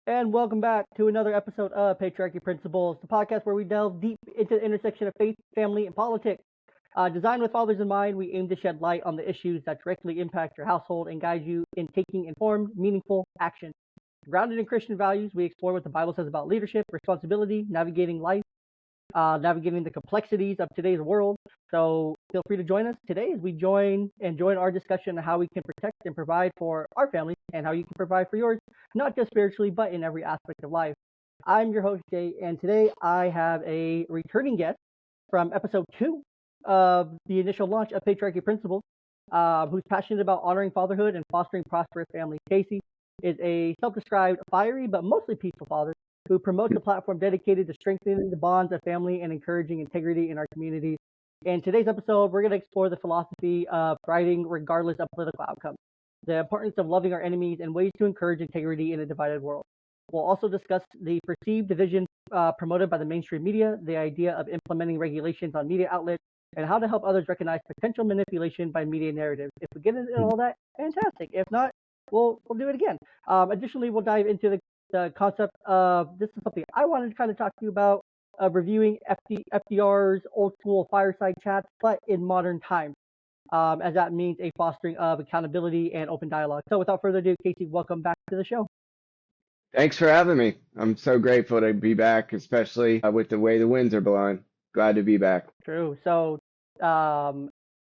And welcome back to another episode of Patriarchy Principles, the podcast where we delve deep into the intersection of faith, family, and politics. Designed with fathers in mind, we aim to shed light on the issues that directly impact your household and guide you in taking informed, meaningful action. Grounded in Christian values, we explore what the Bible says about leadership, responsibility, navigating life, navigating the complexities of today's world. So feel free to join us today as we join our discussion on how we can protect and provide for our family and how you can provide for yours, not just spiritually, but in every aspect of life. I'm your host, Jay, and today I have a returning guest from episode 2 of the initial launch of Patriarchy Principles, who's passionate about honoring fatherhood and fostering prosperous families. Casey is a self-described fiery but mostly peaceful father who promotes a platform dedicated to strengthening the bonds of family and encouraging integrity in our communities. In today's episode, we're going to explore the philosophy of thriving regardless of political outcomes, the importance of loving our enemies, and ways to encourage integrity in a divided world. We'll also discuss the perceived division promoted by the mainstream media, the idea of implementing regulations on media outlets, and how to help others recognize potential manipulation by media narratives. If we get into all that, fantastic. If not, we'll do it again. Additionally, we'll dive into the concept of, this is something I wanted to kind of talk to you about, reviewing FDR's old school fireside chats, but in modern times, as that means a fostering of accountability and open dialogue. So without further ado, Casey, welcome back to the show. Thanks for having me. I'm so grateful to be back, especially with the way the winds are blowing. Glad to be back. True. So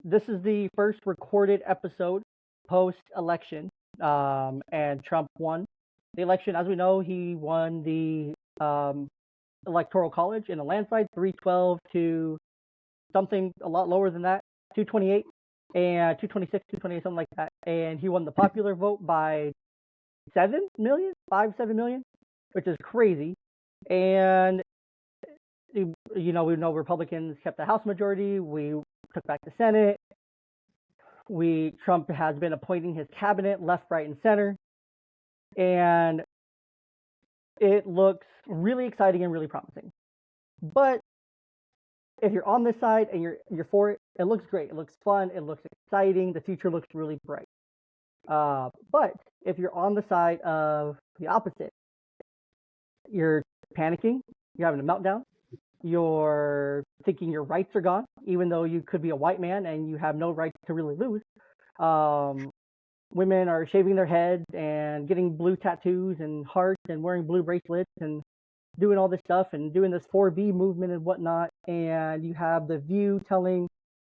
this is the first recorded episode post-election, and Trump won the election. As we know, he won the electoral college in a landslide, 312 to something a lot lower than that, 228 and 226, 228, something like that. And he won the popular vote by 7 million, 7 million, which is crazy. And we know Republicans kept the House majority. We took back the Senate. Trump has been appointing his cabinet left, right, and center. And it looks really exciting and really promising. But if you're on this side and you're for it, it looks great. It looks fun. It looks exciting. The future looks really bright. But if you're on the side of the opposite, you're panicking. You're having a meltdown. You're thinking your rights are gone, even though you could be a white man and you have no rights to really lose. Women are shaving their heads and getting blue tattoos and hearts and wearing blue bracelets and doing all this stuff and doing this 4B movement and whatnot. And you have The View telling,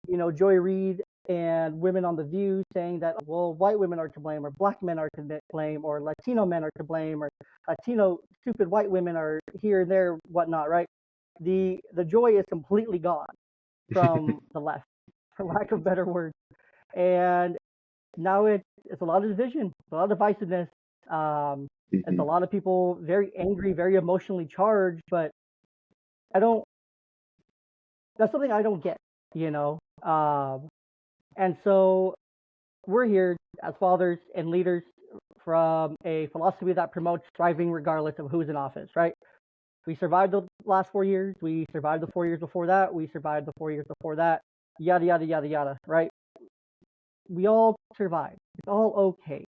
Joy Reid and women on The View saying that, well, white women are to blame, or black men are to blame, or Latino men are to blame, or Latino stupid white women are here and there, whatnot, right? The joy is completely gone from the left, for lack of better words. And now it's a lot of division, a lot of divisiveness. It's a lot of people very angry, very emotionally charged, but that's something I don't get, and so we're here as fathers and leaders from a philosophy that promotes thriving regardless of who's in office, right? We survived the last 4 years. We survived the 4 years before that. We survived the 4 years before that. Yada, yada, yada, yada, right? We all survived. It's all okay,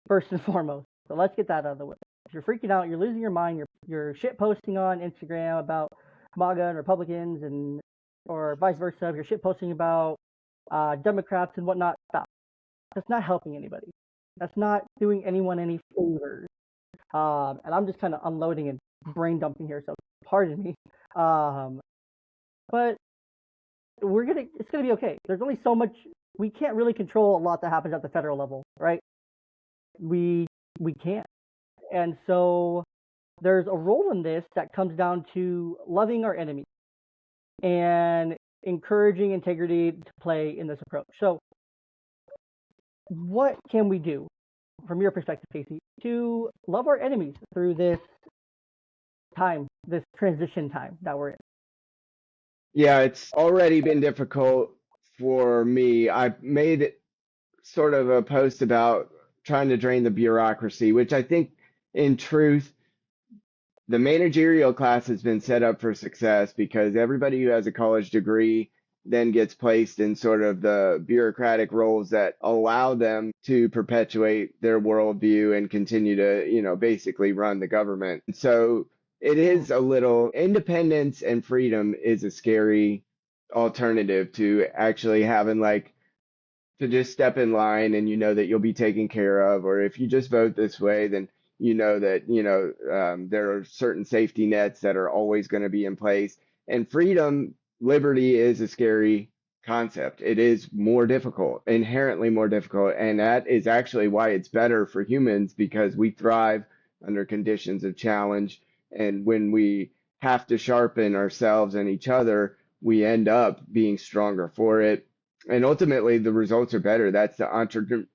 first and foremost. So let's get that out of the way. If you're freaking out, you're losing your mind, you're shit posting on Instagram about MAGA and Republicans or vice versa, if you're shit posting about Democrats and whatnot, stop. That's not helping anybody. That's not doing anyone any favors. And I'm just kind of unloading and brain dumping here, so pardon me. But it's gonna be okay. There's only so much. We can't really control a lot that happens at the federal level, right? We can't. And so there's a role in this that comes down to loving our enemies and encouraging integrity to play in this approach. So what can we do, from your perspective, Casey, to love our enemies through this time, this transition time that we're in? Yeah, it's already been difficult for me. I made sort of a post about trying to drain the bureaucracy, which I think in truth, the managerial class has been set up for success because everybody who has a college degree then gets placed in sort of the bureaucratic roles that allow them to perpetuate their worldview and continue to, basically run the government. So it Mm. is a little independence and freedom is a scary alternative to actually having like to just step in line and you know that you'll be taken care of, or if you just vote this way, then you know that there are certain safety nets that are always going to be in place. And freedom, liberty is a scary concept. It is more difficult, inherently more difficult, and that is actually why it's better for humans because we thrive under conditions of challenge. And when we have to sharpen ourselves and each other, we end up being stronger for it, and ultimately the results are better. That's the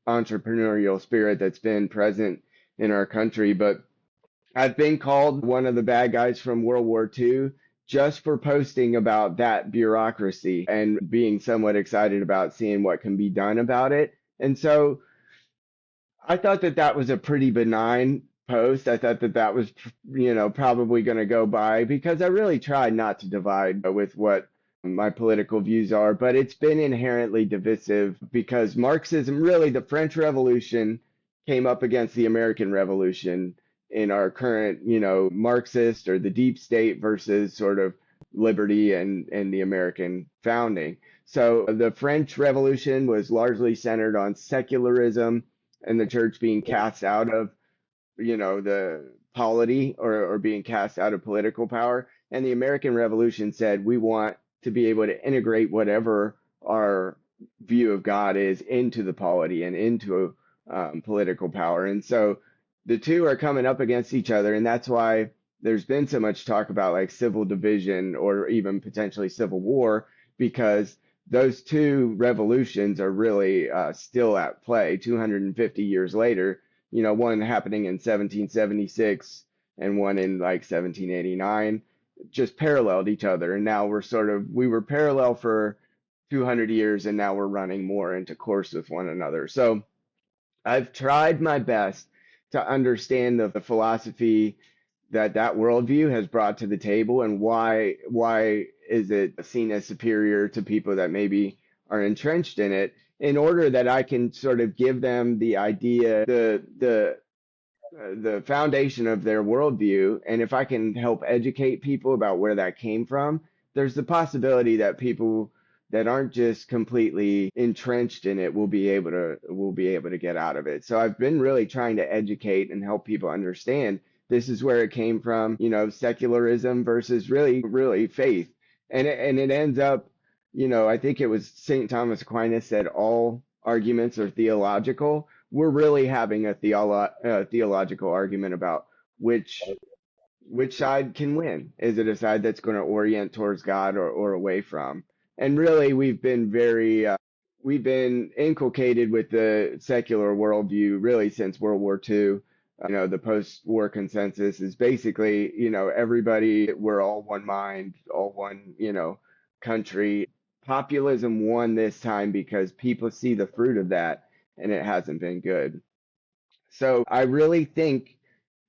entrepreneurial spirit that's been present in our country. But I've been called one of the bad guys from World War II just for posting about that bureaucracy and being somewhat excited about seeing what can be done about it. And so I thought that that was a pretty benign post. I thought that that was, probably going to go by because I really tried not to divide with what my political views are, but it's been inherently divisive because Marxism, really, the French Revolution came up against the American Revolution in our current, Marxist or the deep state versus sort of liberty and the American founding. So the French Revolution was largely centered on secularism and the church being cast out of, the polity or being cast out of political power. And the American Revolution said we want to be able to integrate whatever our view of God is into the polity and into political power. And so the two are coming up against each other. And that's why there's been so much talk about like civil division or even potentially civil war, because those two revolutions are really still at play 250 years later, one happening in 1776 and one in like 1789, just paralleled each other. And now we were parallel for 200 years and now we're running more into course with one another. So I've tried my best to understand the philosophy that worldview has brought to the table and why is it seen as superior to people that maybe are entrenched in it, in order that I can sort of give them the idea, the foundation of their worldview. And if I can help educate people about where that came from, there's the possibility that people that aren't just completely entrenched in it will be able to get out of it. So I've been really trying to educate and help people understand this is where it came from, secularism versus really faith. And it ends up, I think it was St. Thomas Aquinas said all arguments are theological. We're really having a theological argument about which which side can win. Is it a side that's going to orient towards God or away from? And really, we've been inculcated with the secular worldview really since World War II. The post-war consensus is basically, everybody, we're all one mind, all one, country. Populism won this time because people see the fruit of that, and it hasn't been good. So I really think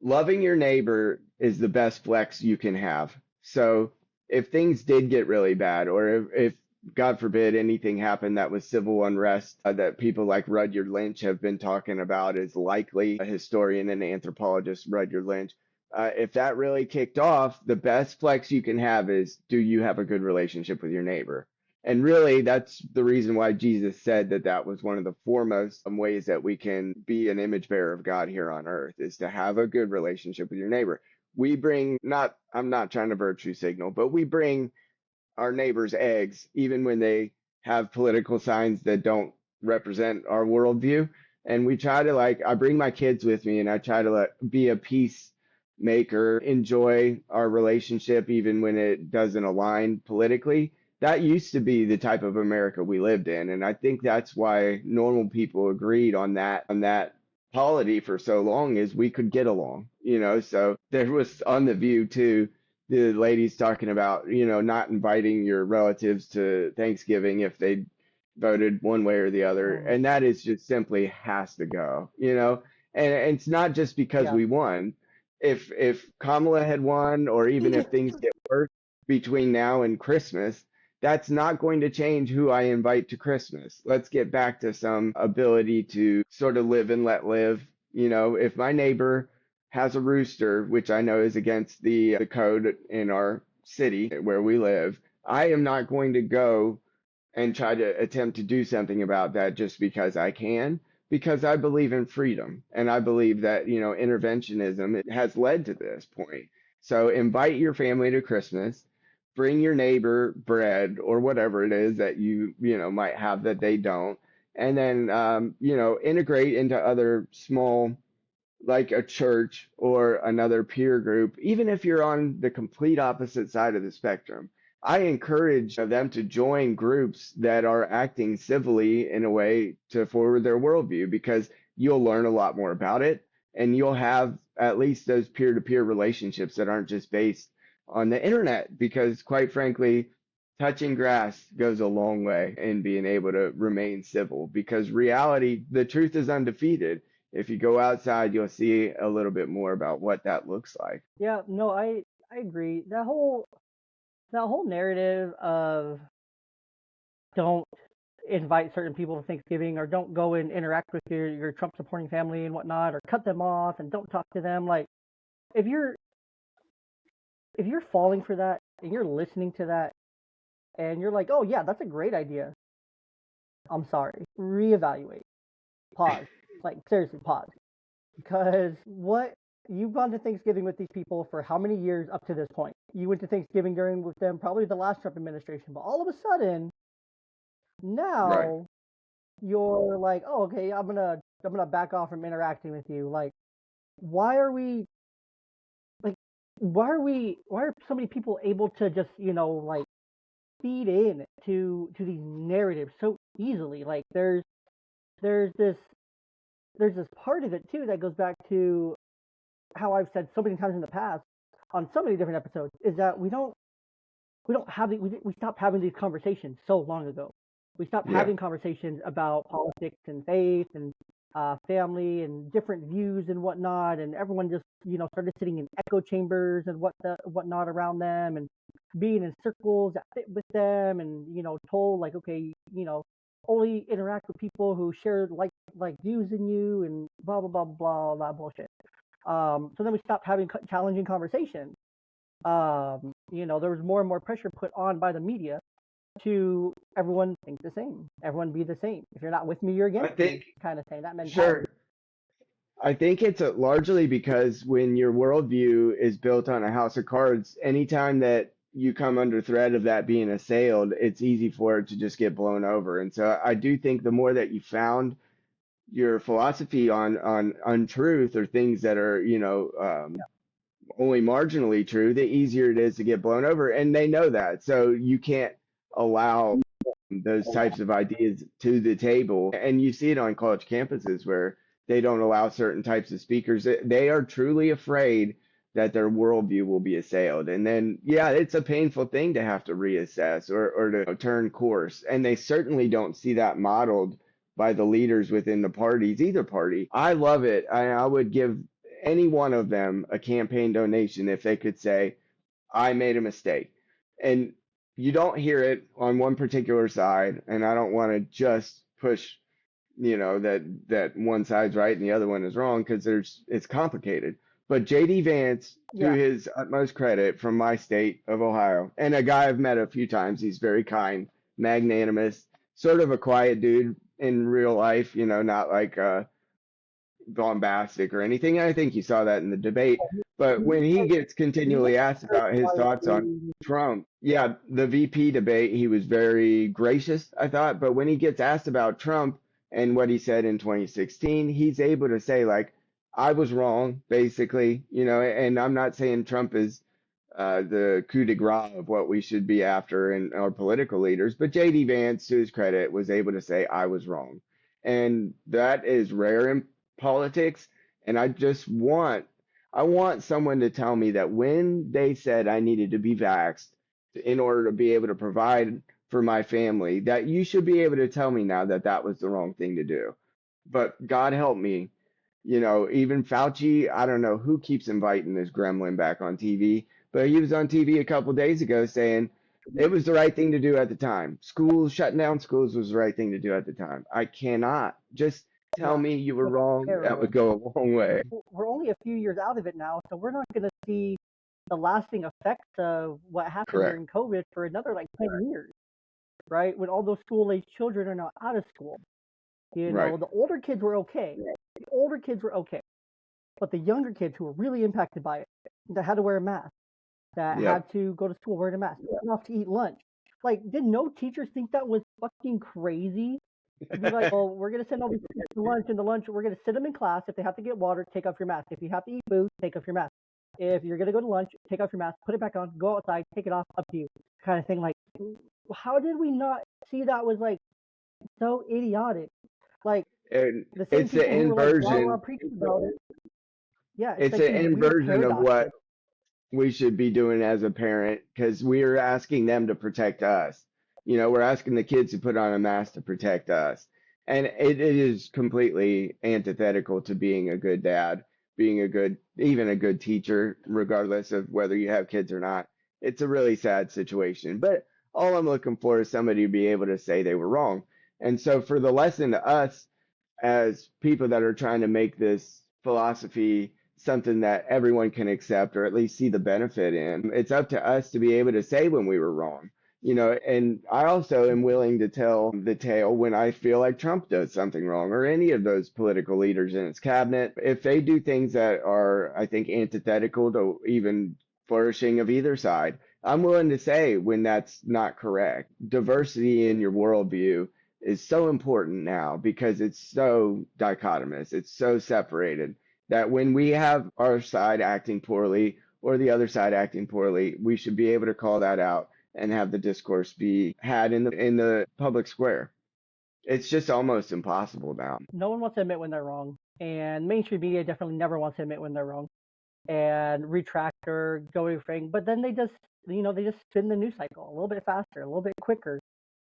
loving your neighbor is the best flex you can have. So if things did get really bad, or if God forbid anything happened that was civil unrest, that people like Rudyard Lynch have been talking about is likely, a historian and anthropologist, Rudyard Lynch. If that really kicked off, the best flex you can have is, do you have a good relationship with your neighbor? And really, that's the reason why Jesus said that that was one of the foremost ways that we can be an image bearer of God here on earth, is to have a good relationship with your neighbor. We bring not, I'm not trying to virtue signal, but we bring our neighbors eggs, even when they have political signs that don't represent our worldview. And we try to like, I bring my kids with me and I try to be a peacemaker, enjoy our relationship, even when it doesn't align politically. That used to be the type of America we lived in. And I think that's why normal people agreed on that polity for so long, is we could get along, so there was on The View too, the ladies talking about, not inviting your relatives to Thanksgiving if they voted one way or the other. Mm. And that is just simply has to go, and it's not just because Yeah. we won. If Kamala had won, or even if things get worse between now and Christmas, that's not going to change who I invite to Christmas. Let's get back to some ability to sort of live and let live. You know, if my neighbor has a rooster, which I know is against the code in our city where we live, I am not going to go and try to attempt to do something about that just because I can, because I believe in freedom and I believe that, you know, interventionism it has led to this point. So invite your family to Christmas, bring your neighbor bread or whatever it is that you know might have that they don't, and then you know, integrate into other small, like a church or another peer group, even if you're on the complete opposite side of the spectrum. I encourage them to join groups that are acting civilly in a way to forward their worldview, because you'll learn a lot more about it and you'll have at least those peer to peer relationships that aren't just based on the internet. Because, quite frankly, touching grass goes a long way in being able to remain civil, because reality, the truth is undefeated. If you go outside, you'll see a little bit more about what that looks like. Yeah, no, I agree. That whole narrative of don't invite certain people to Thanksgiving, or don't go and interact with your Trump supporting family and whatnot, or cut them off and don't talk to them. Like, if you're if you're falling for that and you're listening to that and you're like, oh yeah, that's a great idea. I'm sorry. Reevaluate. Pause. Like, seriously, pause. Because what you've gone to Thanksgiving with these people for how many years up to this point? You went to Thanksgiving during with them probably the last Trump administration, but all of a sudden Right. now you're like, oh, okay, I'm gonna back off from interacting with you. Like, why are we like why are so many people able to just, like, feed in to these narratives so easily? Like, there's this there's this part of it too that goes back to how I've said so many times in the past on so many different episodes, is that we don't have we stopped having these conversations so long ago. We stopped Yeah. having conversations about politics and faith and family and different views and whatnot, and everyone just, started sitting in echo chambers and whatnot around them, and being in circles that fit with them, and told, like, okay, only interact with people who share like views in you, and blah blah blah blah, all that bullshit. So then we stopped having challenging conversations. There was more and more pressure put on by the media to everyone think the same, everyone be the same. If you're not with me, you're I against me, think, kind of thing. That mentality. sure. I think it's largely because when your worldview is built on a house of cards, anytime that you come under threat of that being assailed, it's easy for it to just get blown over. And so I do think the more that you found your philosophy on untruth or things that are, only marginally true, the easier it is to get blown over. And they know that. So you can't allow those types of ideas to the table. And you see it on college campuses where they don't allow certain types of speakers. They are truly afraid that their worldview will be assailed. And then, yeah, it's a painful thing to have to reassess or to turn course. And they certainly don't see that modeled by the leaders within the parties, either party. I love it. I would give any one of them a campaign donation if they could say, I made a mistake. And you don't hear it on one particular side, and I don't want to just push, that one side's right and the other one is wrong, because it's complicated. But JD Vance, to Yeah. his utmost credit, from my state of Ohio, and a guy I've met a few times, he's very kind, magnanimous, sort of a quiet dude in real life, not like bombastic or anything. And I think you saw that in the debate. But when he gets He was continually asked very about his thoughts on quietly. Trump, yeah, the VP debate, he was very gracious, I thought. But when he gets asked about Trump and what he said in 2016, he's able to say, like, I was wrong, basically, and I'm not saying Trump is the coup de grace of what we should be after in our political leaders, but JD Vance, to his credit, was able to say, I was wrong. And that is rare in politics. And I want someone to tell me that when they said I needed to be vaxxed in order to be able to provide for my family, that you should be able to tell me now that that was the wrong thing to do. But God help me, even Fauci, I don't know who keeps inviting this gremlin back on TV, but he was on TV a couple days ago saying It was the right thing to do at the time. Schools shutting down schools was the right thing to do at the time. I cannot just tell Not me you were wrong. That would terrible. go a long way. We're only a few years out of it now, so we're not going to see the lasting effects of what happened Correct. during COVID for another like 10 years, right? When all those school-age children are now out of school. Right. The older kids were okay. The older kids were okay. But the younger kids who were really impacted by it, that had to wear a mask, that Yep. had to go to school wearing a mask, went off to eat lunch. Like, did no teachers think that was fucking crazy? To be like, well, we're gonna send all these kids to lunch, and the lunch we're gonna sit them in class. If they have to get water, take off your mask. If you have to eat food, take off your mask. If you're gonna go to lunch, take off your mask, put it back on, go outside, take it off, up to you, kind of thing. Like, how did we not see that was like so idiotic? Like And the same it's the people who were like, blah blah inversion. preaching about it. Yeah, it's It's like an these weird inversion of what paradoxes. we should be doing as a parent because we're asking them to protect us. We're asking the kids to put on a mask to protect us. And it is completely antithetical to being a good dad, being even a good teacher, regardless of whether you have kids or not. It's a really sad situation. But all I'm looking for is somebody to be able to say they were wrong. And so for the lesson to us as people that are trying to make this philosophy something that everyone can accept or at least see the benefit in. It's up to us to be able to say when we were wrong. And I also am willing to tell the tale when I feel like Trump does something wrong or any of those political leaders in its cabinet. If they do things that are, I think, antithetical to even flourishing of either side, I'm willing to say when that's not correct. Diversity in your worldview is so important now because it's so dichotomous, it's so separated that when we have our side acting poorly or the other side acting poorly, we should be able to call that out and have the discourse be had in the public square. It's just almost impossible now. No one wants to admit when they're wrong, and mainstream media definitely never wants to admit when they're wrong and retract or go everything. But then they just spin the news cycle a little bit faster, a little bit quicker,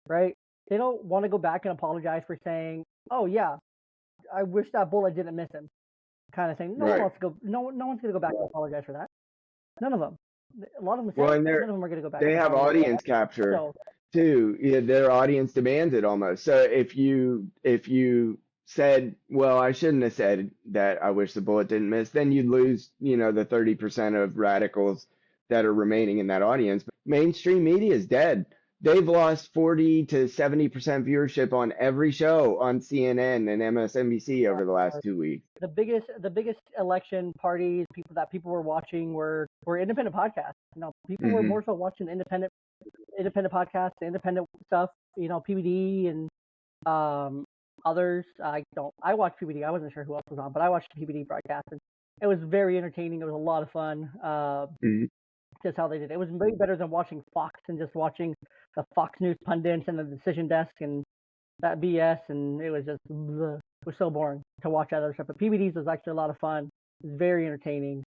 right? They don't want to go back and apologize for saying, "Oh yeah, I wish that bullet didn't miss him," kind of thing. No one Right. wants to go. No one's going to go back and apologize for that. None of them. A lot of them Well, said and none of them are going to go back they and have apologize for audience that. capture So too. Yeah, their audience demands it almost. So if you said, well, I shouldn't have said that I wish the bullet didn't miss, then you'd lose, the 30% of radicals that are remaining in that audience. But mainstream media is dead. They've lost 40 to 70% viewership on every show on CNN and MSNBC over the last 2 weeks. the biggest election parties, people were watching were independent podcasts. People were Hmm. more so watching independent podcasts, independent stuff. PBD and others. I watched PBD. I wasn't sure who else was on, but I watched the PBD broadcast, and it was very entertaining. It was a lot of fun. Hmm. Just how they did it. It was way better than watching Fox and just watching the Fox News pundits and the decision desk and that BS. And it was just bleh. It was so boring to watch other stuff. But PBDs was actually a lot of fun. It was very entertaining.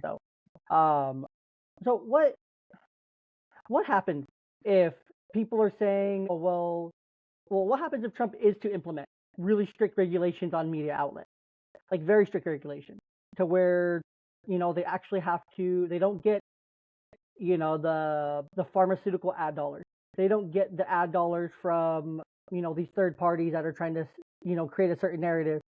Um, so what happens if people are saying, oh well, what happens if Trump is to implement really strict regulations on media outlets, like very strict regulations, to where they actually have to, they don't get the pharmaceutical ad dollars. They don't get the ad dollars from these third parties that are trying to create a certain narrative.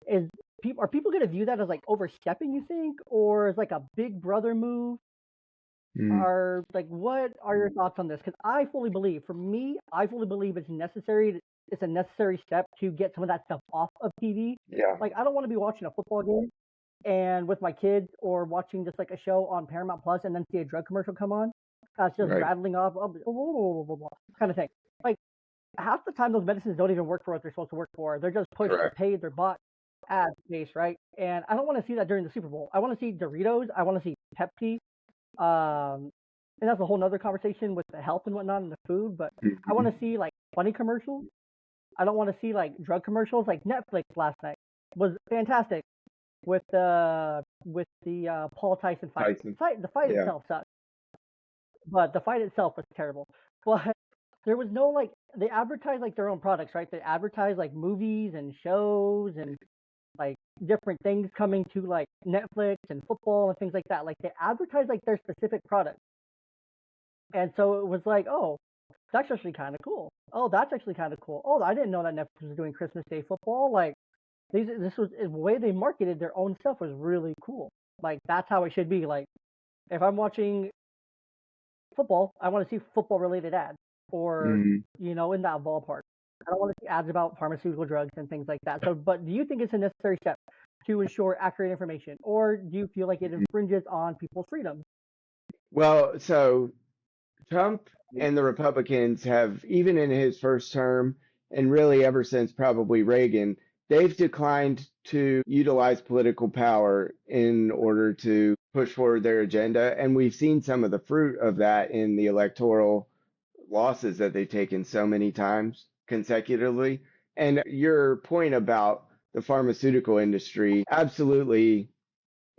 Is Are people going to view that as like overstepping? You think, or as like a Big Brother move? Hmm. Are like, what are your thoughts on this? Because for me, I fully believe it's necessary. It's a necessary step to get some of that stuff off of TV. Yeah. Like, I don't want to be watching a football game and with my kids, or watching just like a show on Paramount Plus and then see a drug commercial come on. It's just Right. rattling off, kind of thing. Like, half the time, those medicines don't even work for what they're supposed to work for. They're just pushed, they're Correct. paid, they're bought ad space, right? And I don't want to see that during the Super Bowl. I want to see Doritos. I want to see Pepsi. And that's a whole nother conversation with the health and whatnot and the food. But I Hmm. want to see like funny commercials. I don't want to see like drug commercials. Like Netflix last night was fantastic with the Paul Tyson fight. Tyson. The fight Yeah. itself sucked, but the fight itself was terrible. But there was no like, they advertise like their own products, right? They advertise like movies and shows and like different things coming to like Netflix and football and things like that. Like, they advertise like their specific product. And so it was like, oh, that's actually kind of cool. Oh, that's actually kind of cool. Oh, I didn't know that Netflix was doing Christmas Day football. Like this was the way they marketed their own stuff was really cool. Like that's how it should be. Like if I'm watching football, I want to see football related ads or Mhm. in that ballpark. I don't want to see ads about pharmaceutical drugs and things like that. So, but do you think it's a necessary step to ensure accurate information, or do you feel like it infringes on people's freedom? Well, so Trump and the Republicans have, even in his first term, and really ever since probably Reagan, they've declined to utilize political power in order to push forward their agenda. And we've seen some of the fruit of that in the electoral losses that they've taken so many times consecutively. And your point about the pharmaceutical industry, absolutely,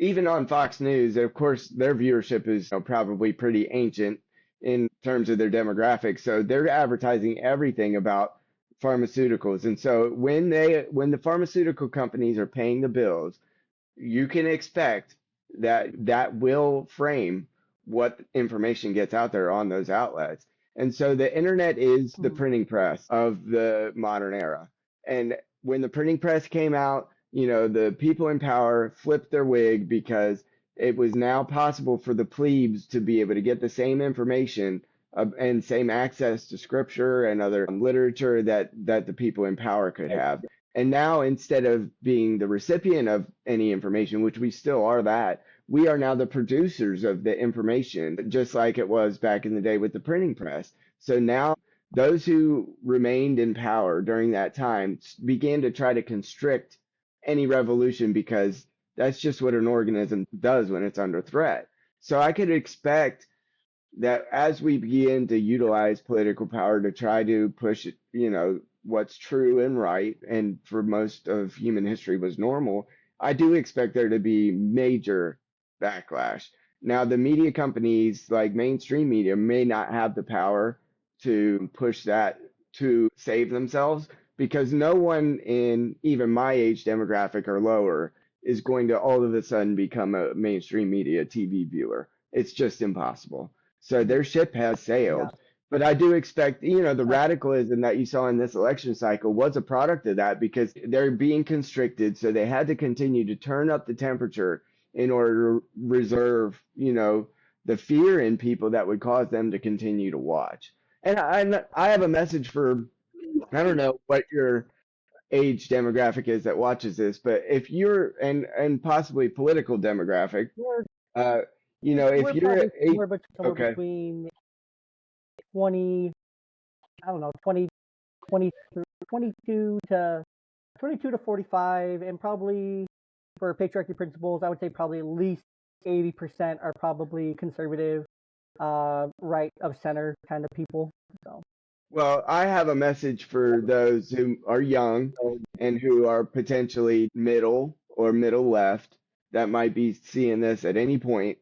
even on Fox News, of course, their viewership is probably pretty ancient in terms of their demographics. So they're advertising everything about pharmaceuticals. And so when the pharmaceutical companies are paying the bills, you can expect that that will frame what information gets out there on those outlets. And so the internet is the Mm-hmm. printing press of the modern era. And when the printing press came out, the people in power flipped their wig because it was now possible for the plebes to be able to get the same information and same access to scripture and other literature that the people in power could have. And now, instead of being the recipient of any information, which we still are that, we are now the producers of the information, just like it was back in the day with the printing press. So now, those who remained in power during that time began to try to constrict any revolution because that's just what an organism does when it's under threat. So I could expect that as we begin to utilize political power to try to push, what's true and right, and for most of human history was normal, I do expect there to be major backlash. Now, the media companies, like mainstream media, may not have the power to push that to save themselves because no one in even my age demographic or lower is going to all of a sudden become a mainstream media TV viewer. It's just impossible. So their ship has Yeah. sailed. But I do expect, the radicalism that you saw in this election cycle was a product of that because they're being constricted. So they had to continue to turn up the temperature in order to reserve, the fear in people that would cause them to continue to watch. And I have a message for, I don't know what your age demographic is that watches this, but if you're, and possibly political demographic, We're uh, if we're you're probably eight, somewhere okay. between 20, I don't know, 20, 20, 22 to 22 to 45, and probably for patriarchy principles, I would say probably at least 80% are probably conservative, right of center kind of people. So Well, I have a message for those who are young and who are potentially middle or middle left that might be seeing this at any point.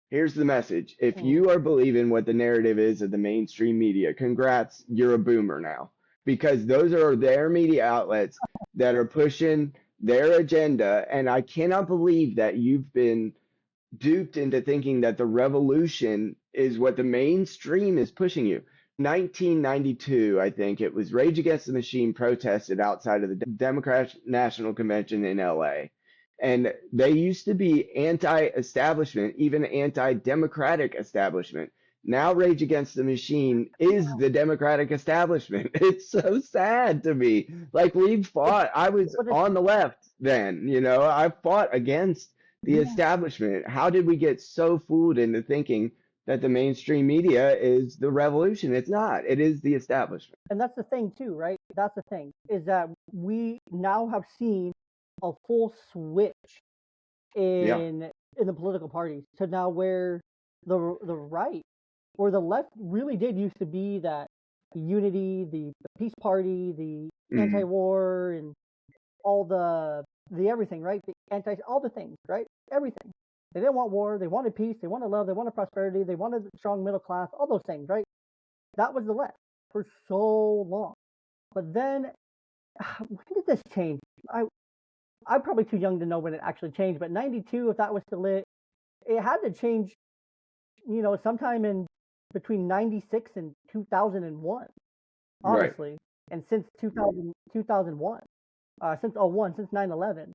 Here's the message. If mm, you are believing what the narrative is of the mainstream media, congrats, you're a boomer now. Because those are their media outlets that are pushing their agenda. And I cannot believe that you've been duped into thinking that the revolution is what the mainstream is pushing you. 1992, I think it was, Rage Against the Machine protested outside of the Democratic National Convention in LA. And they used to be anti-establishment, even anti-democratic establishment. Now Rage Against the Machine is the democratic establishment. It's so sad to me. Like we've it's fought, I was but it's on the left then, I fought against the yeah, establishment. How did we get so fooled into thinking that the mainstream media is the revolution? It's not. It is the establishment. and that's the thing too, right? That's the thing is that we now have seen a full switch Yeah. in the political parties to now where the right or the left really did used to be that unity, the peace party, the Mm-hmm. anti-war, and all the everything, right? The anti all the things, right? Everything. They didn't want war. They wanted peace. They wanted love. They wanted prosperity. They wanted a strong middle class. All those things, right? That was the left for so long. But then, when did this change? I I'm probably too young to know when it actually changed. But '92, if that was still it had to change. Sometime in between 96 and 2001, Right. honestly. And since 2001, since '01, since 9/11.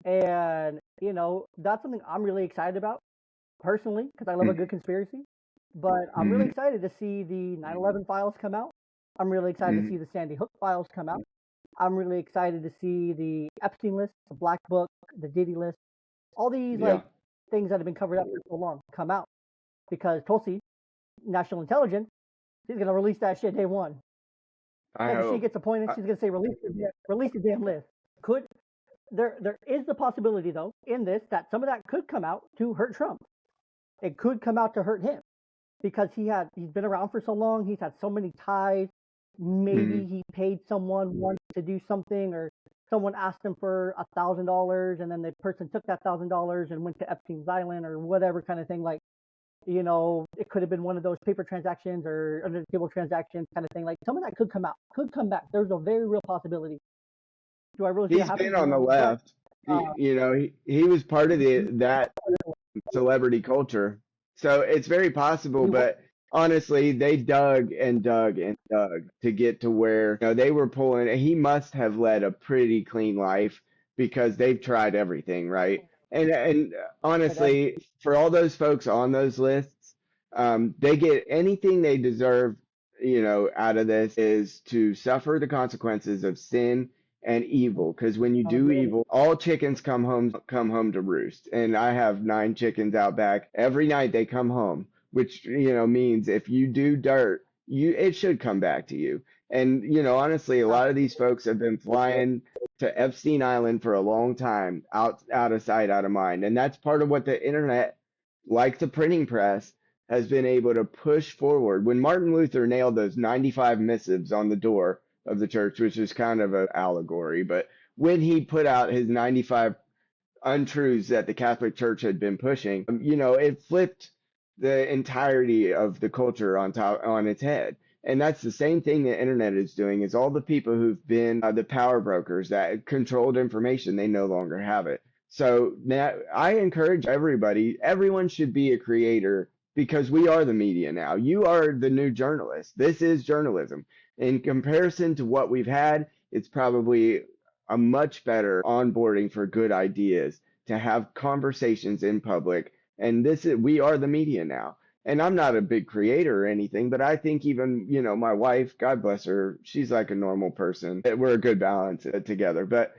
And, that's something I'm really excited about personally because I love a good conspiracy. But I'm really Mm-hmm. excited to see the 9/11 files come out. I'm really excited to Hmm. see the Sandy Hook files come out. I'm really excited to see the Epstein list, the Black Book, the Diddy list, all these Yeah, like things that have been covered up for so long come out because Tulsi, national intelligence, she's gonna release that shit day one. I Second she hope. gets appointed, she's gonna say release the damn list. Could there is the possibility though in this that some of that could come out to hurt Trump. It could come out to hurt him because he's been around for so long. He's had so many ties. Hmm. Maybe he paid someone once to do something, or someone asked him for $1,000, and then the person took that $1,000 and went to Epstein's Island or whatever kind of thing. Like, it could have been one of those paper transactions or under the table transactions kind of thing. Like some of that could come out, could come back. There's a very real possibility. Do I really see it He's happen? been on the No. left. Uh, He was part of the that celebrity culture. So it's very possible, he was. but honestly, they dug and dug and dug to get to where they were pulling. He must have led a pretty clean life because they've tried everything, right? And honestly, for all those folks on those lists, they get anything they deserve, out of this is to suffer the consequences of sin and evil, because when you do Accountability. evil, all chickens come home to roost. And I have 9 chickens out back. Every night they come home, which means if you do dirt, it should come back to you. And honestly, a lot of these folks have been flying to Epstein Island for a long time, out of sight, out of mind. And that's part of what the internet, like the printing press, has been able to push forward. When Martin Luther nailed those 95 missives on the door of the church, which is kind of an allegory, but when he put out his 95 untruths that the Catholic Church had been pushing, it flipped the entirety of the culture on its head. And that's the same thing the internet is doing. Is all the people who've been the power brokers that controlled information, they no longer have it. So now I encourage everybody, everyone should be a creator because we are the media now. You are the new journalist. This is journalism. In comparison to what we've had, it's probably a much better onboarding for good ideas to have conversations in public. And we are the media now. And I'm not a big creator or anything, but I think even, my wife, God bless her, she's like a normal person. We're a good balance together. But,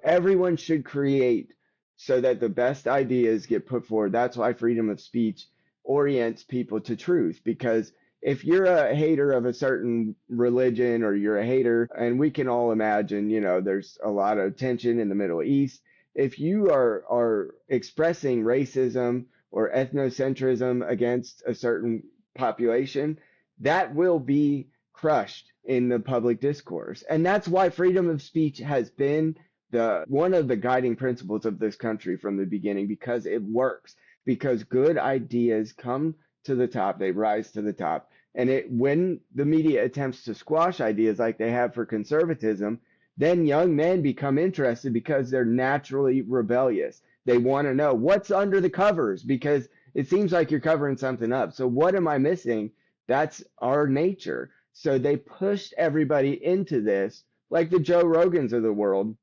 everyone should create so that the best ideas get put forward. That's why freedom of speech orients people to truth, because if you're a hater of a certain religion, or you're a hater, and we can all imagine, there's a lot of tension in the Middle East. If you are expressing racism or ethnocentrism against a certain population, that will be crushed in the public discourse. And that's why freedom of speech has been the one of the guiding principles of this country from the beginning, because it works, because good ideas come to the top, they rise to the top. And when the media attempts to squash ideas like they have for conservatism, then young men become interested because they're naturally rebellious. They want to know what's under the covers, because it seems like you're covering something up. So what am I missing? That's our nature. So they pushed everybody into this, like the Joe Rogans of the world.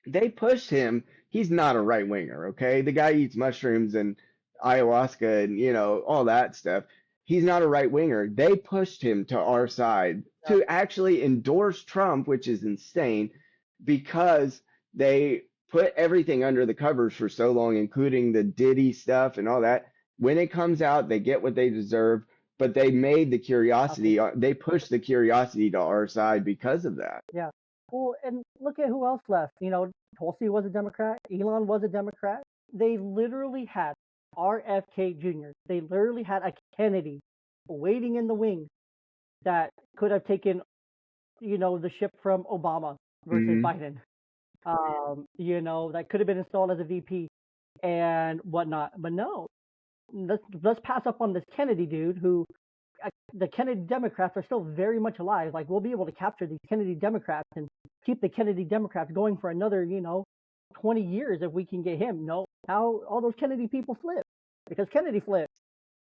They pushed him. He's not a right winger, okay? The guy eats mushrooms and ayahuasca and all that stuff. He's not a right winger. They pushed him to our side to actually endorse Trump, which is insane, because they put everything under the covers for so long, including the Diddy stuff and all that. When it comes out, they get what they deserve, but they made the curiosity, they pushed the curiosity to our side because of that. Yeah. Well, and look at who else left. Tulsi was a Democrat. Elon was a Democrat. They literally had RFK Jr. They literally had a Kennedy waiting in the wings that could have taken, the ship from Obama versus Hmm. Biden. That could have been installed as a VP and whatnot. But no, let's pass up on this Kennedy dude who the Kennedy Democrats are still very much alive. Like we'll be able to capture these Kennedy Democrats and keep the Kennedy Democrats going for another, 20 years if we can get him. No, now all those Kennedy people flip because Kennedy flipped.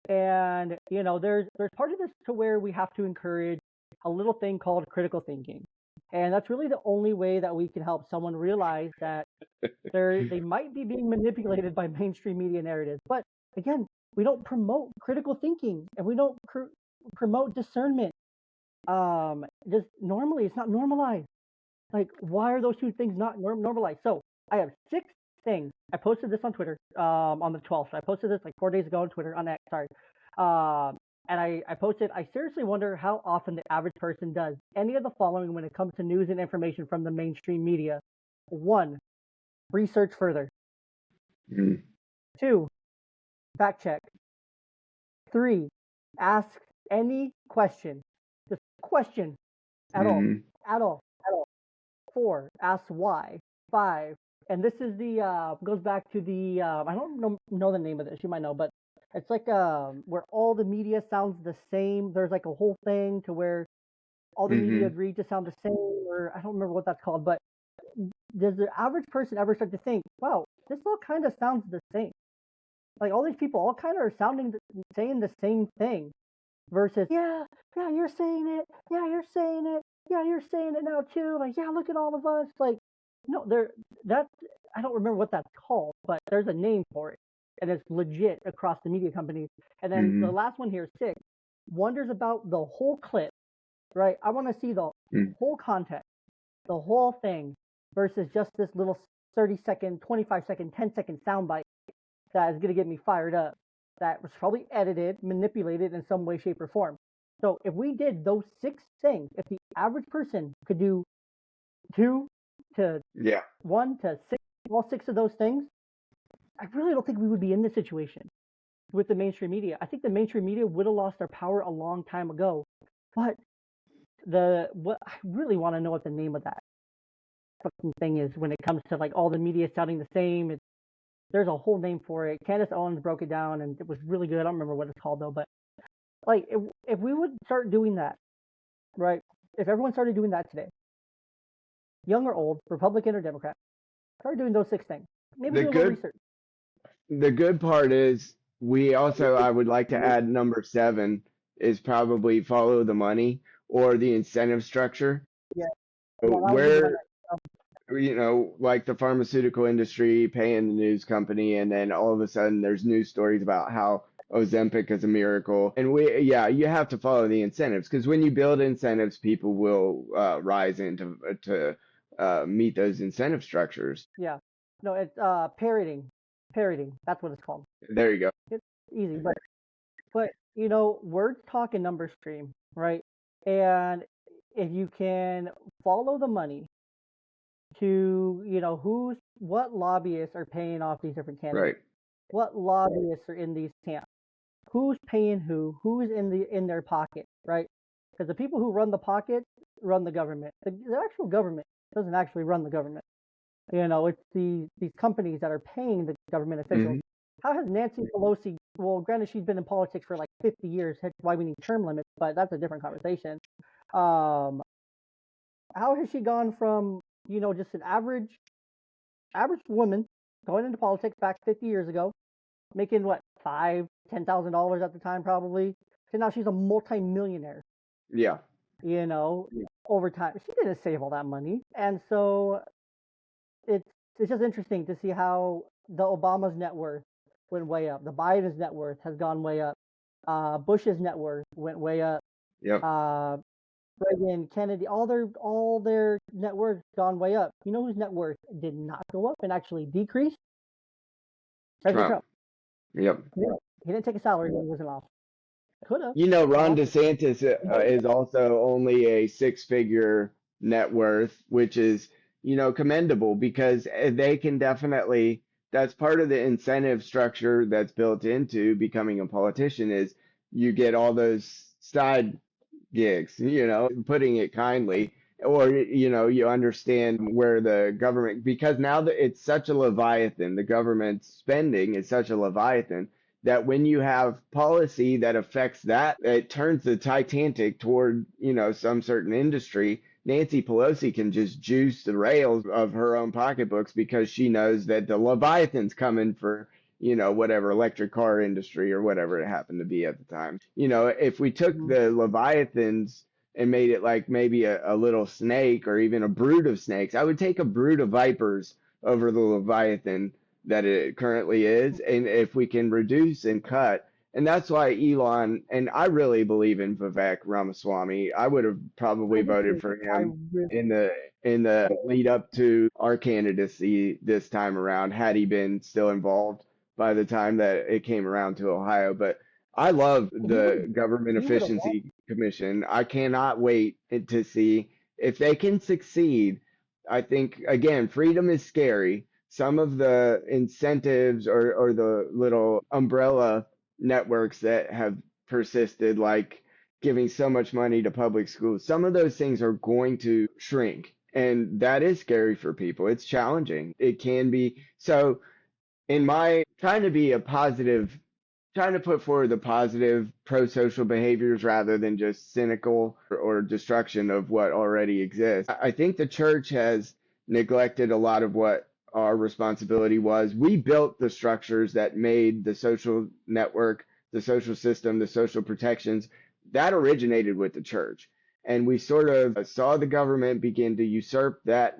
And there's part of this to where we have to encourage a little thing called critical thinking. And that's really the only way that we can help someone realize that they might be being manipulated by mainstream media narratives. But again, we don't promote critical thinking and we don't promote discernment. Just normally, it's not normalized. Like, why are those two things not normalized? So I have 6 things. I posted this on Twitter on the 12th. So I posted this like 4 days ago on Twitter, on X, sorry. And I posted, I seriously wonder how often the average person does any of the following when it comes to news and information from the mainstream media. 1, research further. 2, fact check. 3, ask any question. Just question at all. At all. 4, ask why. 5, and this is the goes back to the I don't know the name of this. You might know, but it's like where all the media sounds the same. There's like a whole thing to where all the media agree to sound the same, or I don't remember what that's called. But does the average person ever start to think, wow, this all kind of sounds the same? Like all these people all kind of are saying the same thing, versus yeah, you're saying it, yeah, you're saying it, yeah, you're saying it now too. Like, yeah, look at all of us. Like, no, that I don't remember what that's called, but there's a name for it, and it's legit across the media companies. And then the last one here, 6, wonders about the whole clip, right? I want to see the whole context, the whole thing, versus just this little 30-second, 25-second, 10-second soundbite that is going to get me fired up. That was probably edited, manipulated in some way, shape, or form. So if we did those 6 things, if the average person could do 2 to 1 to 6, all 6 of those things, I really don't think we would be in this situation with the mainstream media. I think the mainstream media would have lost their power a long time ago. But what I really want to know what the name of that fucking thing is when it comes to like all the media sounding the same. There's a whole name for it. Candace Owens broke it down, and it was really good. I don't remember what it's called though, but like if we would start doing that, right? If everyone started doing that today, young or old, Republican or Democrat, start doing those 6 things. Maybe do a little research. The good part is we also, I would like to add number 7 is probably follow the money or the incentive structure. Yeah. Where, like the pharmaceutical industry paying the news company, and then all of a sudden there's news stories about how Ozempic is a miracle. And you have to follow the incentives, because when you build incentives, people will rise into to meet those incentive structures. Yeah. No, it's parroting. That's what it's called. There you go. It's easy, but words talk and numbers stream, right? And if you can follow the money to what lobbyists are paying off these different candidates, right? What lobbyists are in these camps, who's paying who's in their pocket, right? Because the people who run the pocket run the government. The actual government doesn't actually run the government. It's these companies that are paying the government officials. How has Nancy Pelosi, well, granted she's been in politics for like 50 years, that's why we need term limits, but that's a different conversation. How has she gone from just an average woman going into politics back 50 years ago, making what, $5,000-$10,000 at the time probably, to now she's a multi-millionaire? Yeah. Over time she didn't save all that money, and so it's just interesting to see how the Obama's net worth went way up, the Biden's net worth has gone way up, Bush's net worth went way up. Yep. Reagan, Kennedy, all their net worth gone way up. You know whose net worth did not go up and actually decrease? President Trump. Yep. Yeah. He didn't take a salary when he was in office. Could have. Ron DeSantis is also only a 6-figure net worth, which is, commendable, because they can definitely, that's part of the incentive structure that's built into becoming a politician, is you get all those side gigs, putting it kindly, or, you understand where the government, because now that it's such a leviathan, the government spending is such a leviathan, that when you have policy that affects that, it turns the Titanic toward, some certain industry. Nancy Pelosi can just juice the rails of her own pocketbooks because she knows that the leviathan's coming for, whatever electric car industry or whatever it happened to be at the time. If we took Mhm. the Leviathans and made it like maybe a little snake or even a brood of snakes, I would take a brood of vipers over the Leviathan that it currently is. And if we can reduce and cut, and that's why Elon, and I really believe in Vivek Ramaswamy. I would have probably I do voted too. for I him really, in the lead up to our candidacy this time around, had he been still involved by the time that it came around to Ohio. But I love the Government he would have won. Efficiency Commission. I cannot wait to see if they can succeed. I think, again, freedom is scary. Some of the incentives or the little umbrella networks that have persisted, like giving so much money to public schools, some of those things are going to shrink. And that is scary for people. It's challenging. It can be. So, in my trying to be a positive, trying to put forward the positive pro-social behaviors rather than just cynical or destruction of what already exists. I think the church has neglected a lot of what our responsibility was. We built the structures that made the social network, the social system, the social protections that originated with the church. And we sort of saw the government begin to usurp those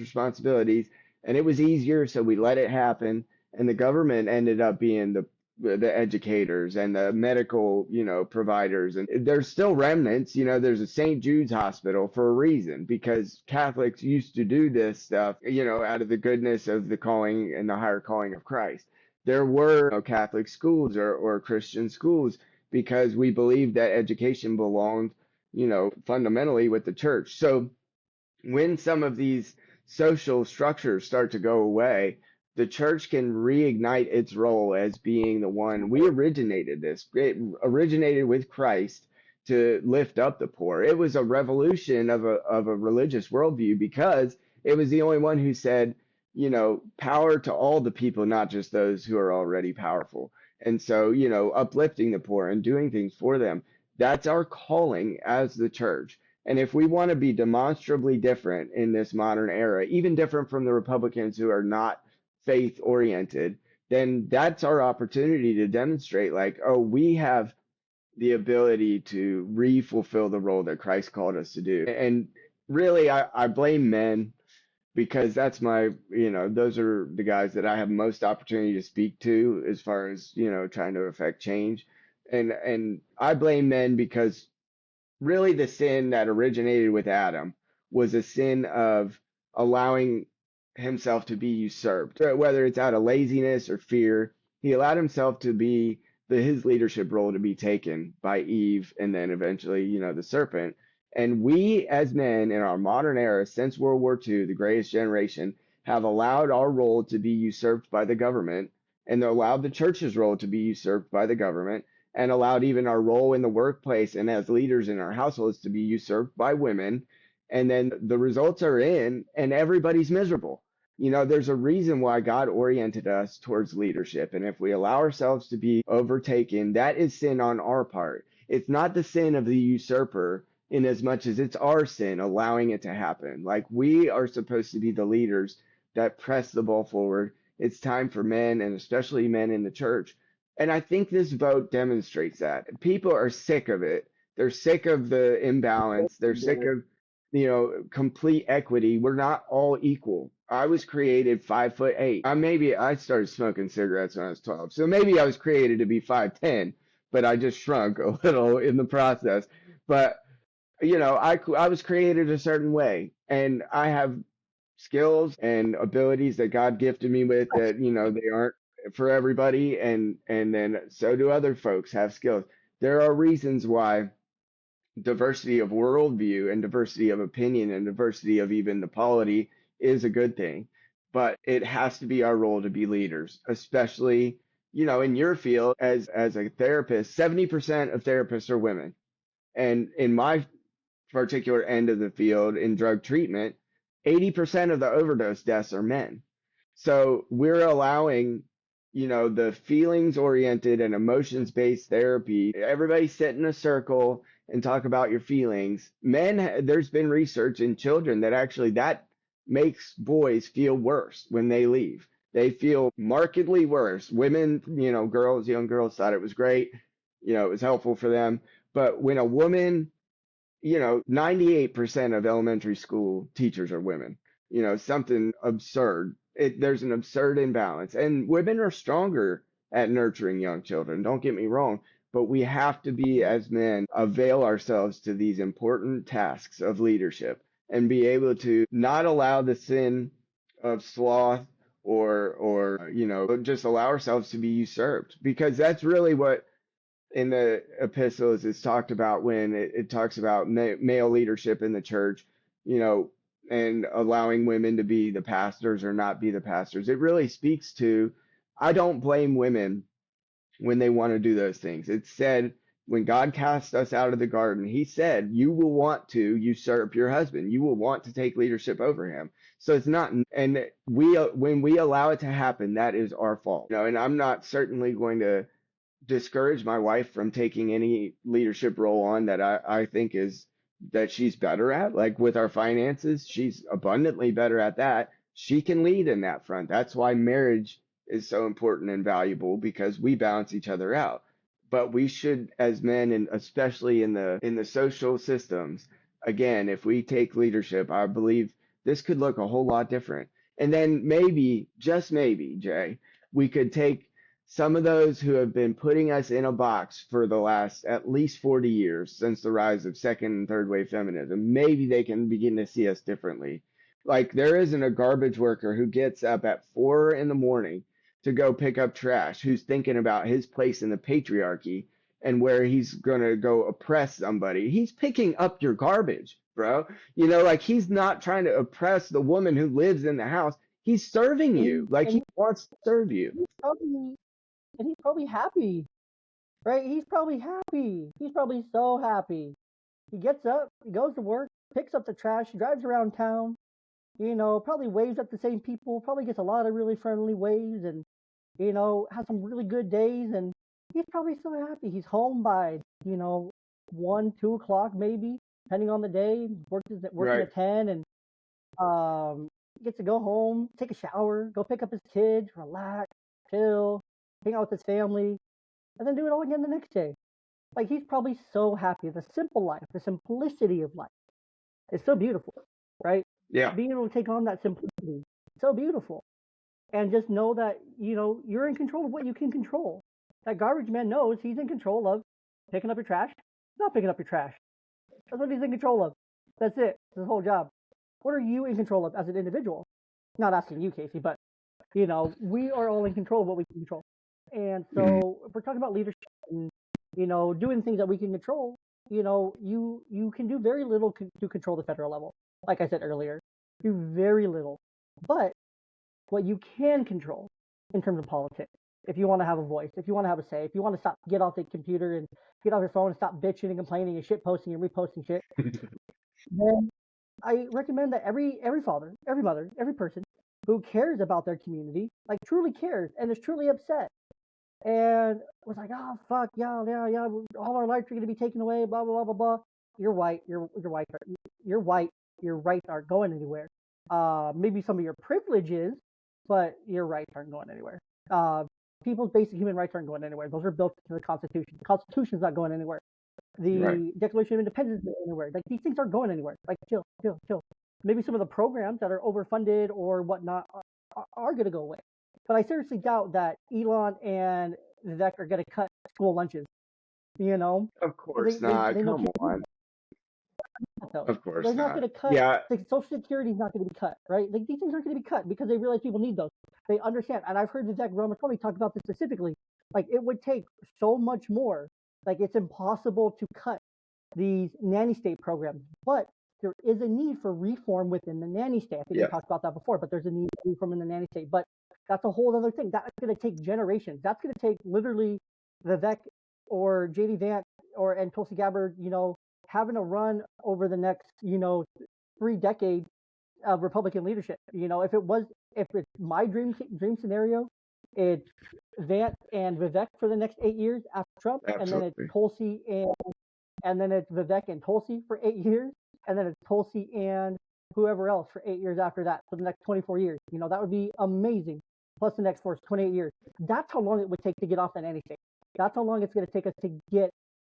responsibilities, and it was easier, so we let it happen. And the government ended up being the educators and the medical, providers. And there's still remnants. There's a St. Jude's hospital for a reason, because Catholics used to do this stuff, out of the goodness of the calling and the higher calling of Christ. There were Catholic schools or Christian schools because we believed that education belonged, fundamentally with the church. So when some of these social structures start to go away, the church can reignite its role as being the one. We originated this. It originated with Christ to lift up the poor. It was a revolution of a religious worldview because it was the only one who said, power to all the people, not just those who are already powerful. And so, uplifting the poor and doing things for them. That's our calling as the church. And if we want to be demonstrably different in this modern era, even different from the Republicans who are not faith oriented, then that's our opportunity to demonstrate, like, oh, we have the ability to re-fulfill the role that Christ called us to do. And really, I blame men because that's those are the guys that I have most opportunity to speak to as far as, trying to affect change. And I blame men because really the sin that originated with Adam was a sin of allowing himself to be usurped, whether it's out of laziness or fear. He allowed himself to be his leadership role to be taken by Eve and then eventually, the serpent. And we as men in our modern era, since World War II, the greatest generation, have allowed our role to be usurped by the government and allowed the church's role to be usurped by the government and allowed even our role in the workplace and as leaders in our households to be usurped by women. And then the results are in, and everybody's miserable. There's a reason why God oriented us towards leadership. And if we allow ourselves to be overtaken, that is sin on our part. It's not the sin of the usurper in as much as it's our sin allowing it to happen. Like, we are supposed to be the leaders that press the ball forward. It's time for men, and especially men in the church. And I think this vote demonstrates that. People are sick of it. They're sick of the imbalance. They're sick of, complete equity. We're not all equal. I was created 5'8". I started smoking cigarettes when I was 12. So maybe I was created to be 5'10", but I just shrunk a little in the process. But, I was created a certain way, and I have skills and abilities that God gifted me with that, they aren't for everybody. And then so do other folks have skills. There are reasons why diversity of worldview and diversity of opinion and diversity of even the polity is a good thing. But it has to be our role to be leaders, especially, in your field as a therapist. 70% of therapists are women. And in my particular end of the field in drug treatment, 80% of the overdose deaths are men. So we're allowing, the feelings oriented and emotions based therapy. Everybody sit in a circle and talk about your feelings. There's been research in children that actually that makes boys feel worse when they leave. They feel markedly worse. Women, girls, young girls thought it was great. It was helpful for them. But when a woman, 98% of elementary school teachers are women, something absurd. There's an absurd imbalance. And women are stronger at nurturing young children. Don't get me wrong. But we have to be, as men, avail ourselves to these important tasks of leadership and be able to not allow the sin of sloth or just allow ourselves to be usurped, because that's really what in the epistles is talked about when it talks about male leadership in the church, you know, and allowing women to be the pastors or not be the pastors. It really speaks to, I don't blame women when they want to do those things. It said when God cast us out of the garden, he said, you will want to usurp your husband. You will want to take leadership over him. So it's not, and when we allow it to happen, that is our fault. And I'm not certainly going to discourage my wife from taking any leadership role on that I think is that she's better at. Like with our finances, she's abundantly better at that. She can lead in that front. That's why marriage is so important and valuable, because we balance each other out. But we should, as men, and especially in the social systems, again, if we take leadership, I believe this could look a whole lot different. And then maybe, just maybe, Jay, we could take some of those who have been putting us in a box for the last at least 40 years since the rise of second and third wave feminism. Maybe they can begin to see us differently. Like there isn't a garbage worker who gets up at 4 in the morning to go pick up trash who's thinking about his place in the patriarchy and where he's going to go oppress somebody. He's picking up your garbage, bro. Like he's not trying to oppress the woman who lives in the house. He's serving you. Like he wants to serve you. He's probably happy, right? He's probably happy. He's probably so happy. He gets up, he goes to work, picks up the trash, drives around town, probably waves at the same people, probably gets a lot of really friendly waves, and, has some really good days, and he's probably so happy. He's home by, 1, 2 o'clock maybe, depending on the day, working Right. at 10, and gets to go home, take a shower, go pick up his kids, relax, chill, hang out with his family, and then do it all again the next day. Like he's probably so happy. The simple life, the simplicity of life is so beautiful, right? Yeah. Being able to take on that simplicity, so beautiful. And just know that, you're in control of what you can control. That garbage man knows he's in control of picking up your trash, not picking up your trash. That's what he's in control of. That's it. That's his whole job. What are you in control of as an individual? Not asking you, Casey, but we are all in control of what we can control. And so if we're talking about leadership and, doing things that we can control, you can do very little to control the federal level. Like I said earlier, do very little. But what you can control in terms of politics, if you want to have a voice, if you want to have a say, if you want to get off the computer and get off your phone and stop bitching and complaining and shit posting and reposting shit, then I recommend that every father, every mother, every person who cares about their community, like truly cares and is truly upset, and was like, oh fuck, yeah, all our lives are gonna be taken away, blah blah blah blah blah. You're white, you're white, your rights aren't going anywhere. Maybe some of your privileges, but your rights aren't going anywhere. People's basic human rights aren't going anywhere. Those are built into the Constitution. The Constitution's not going anywhere. The Right. Declaration of Independence isn't anywhere. Like these things aren't going anywhere. Like chill. Maybe some of the programs that are overfunded or whatnot are going to go away. But I seriously doubt that Elon and Vivek are going to cut school lunches. Of course not. They know Come kids need on. those. Of course They're not not. going to cut. Yeah, Like Social Security is not going to be cut, right? Like these things aren't going to be cut because they realize people need those. They understand, and I've heard Vivek Ramaswamy talk about this specifically. Like it would take so much more. Like it's impossible to cut these nanny state programs, but there is a need for reform within the nanny state. I think we yeah, talked about that before, but there's a need for reform in the nanny state. But that's a whole other thing. That's going to take generations. That's going to take literally Vivek or JD Vance and Tulsi Gabbard, having a run over the next, 3 decades of Republican leadership. If it's my dream scenario, it's Vance and Vivek for the next 8 years after Trump, and then it's absolutely. Tulsi and then it's Vivek and Tulsi for 8 years, and then it's Tulsi and whoever else for 8 years after that for the next 24 years. That would be amazing. plus the next 28 years. That's how long it would take to get off that anything. That's how long it's going to take us to get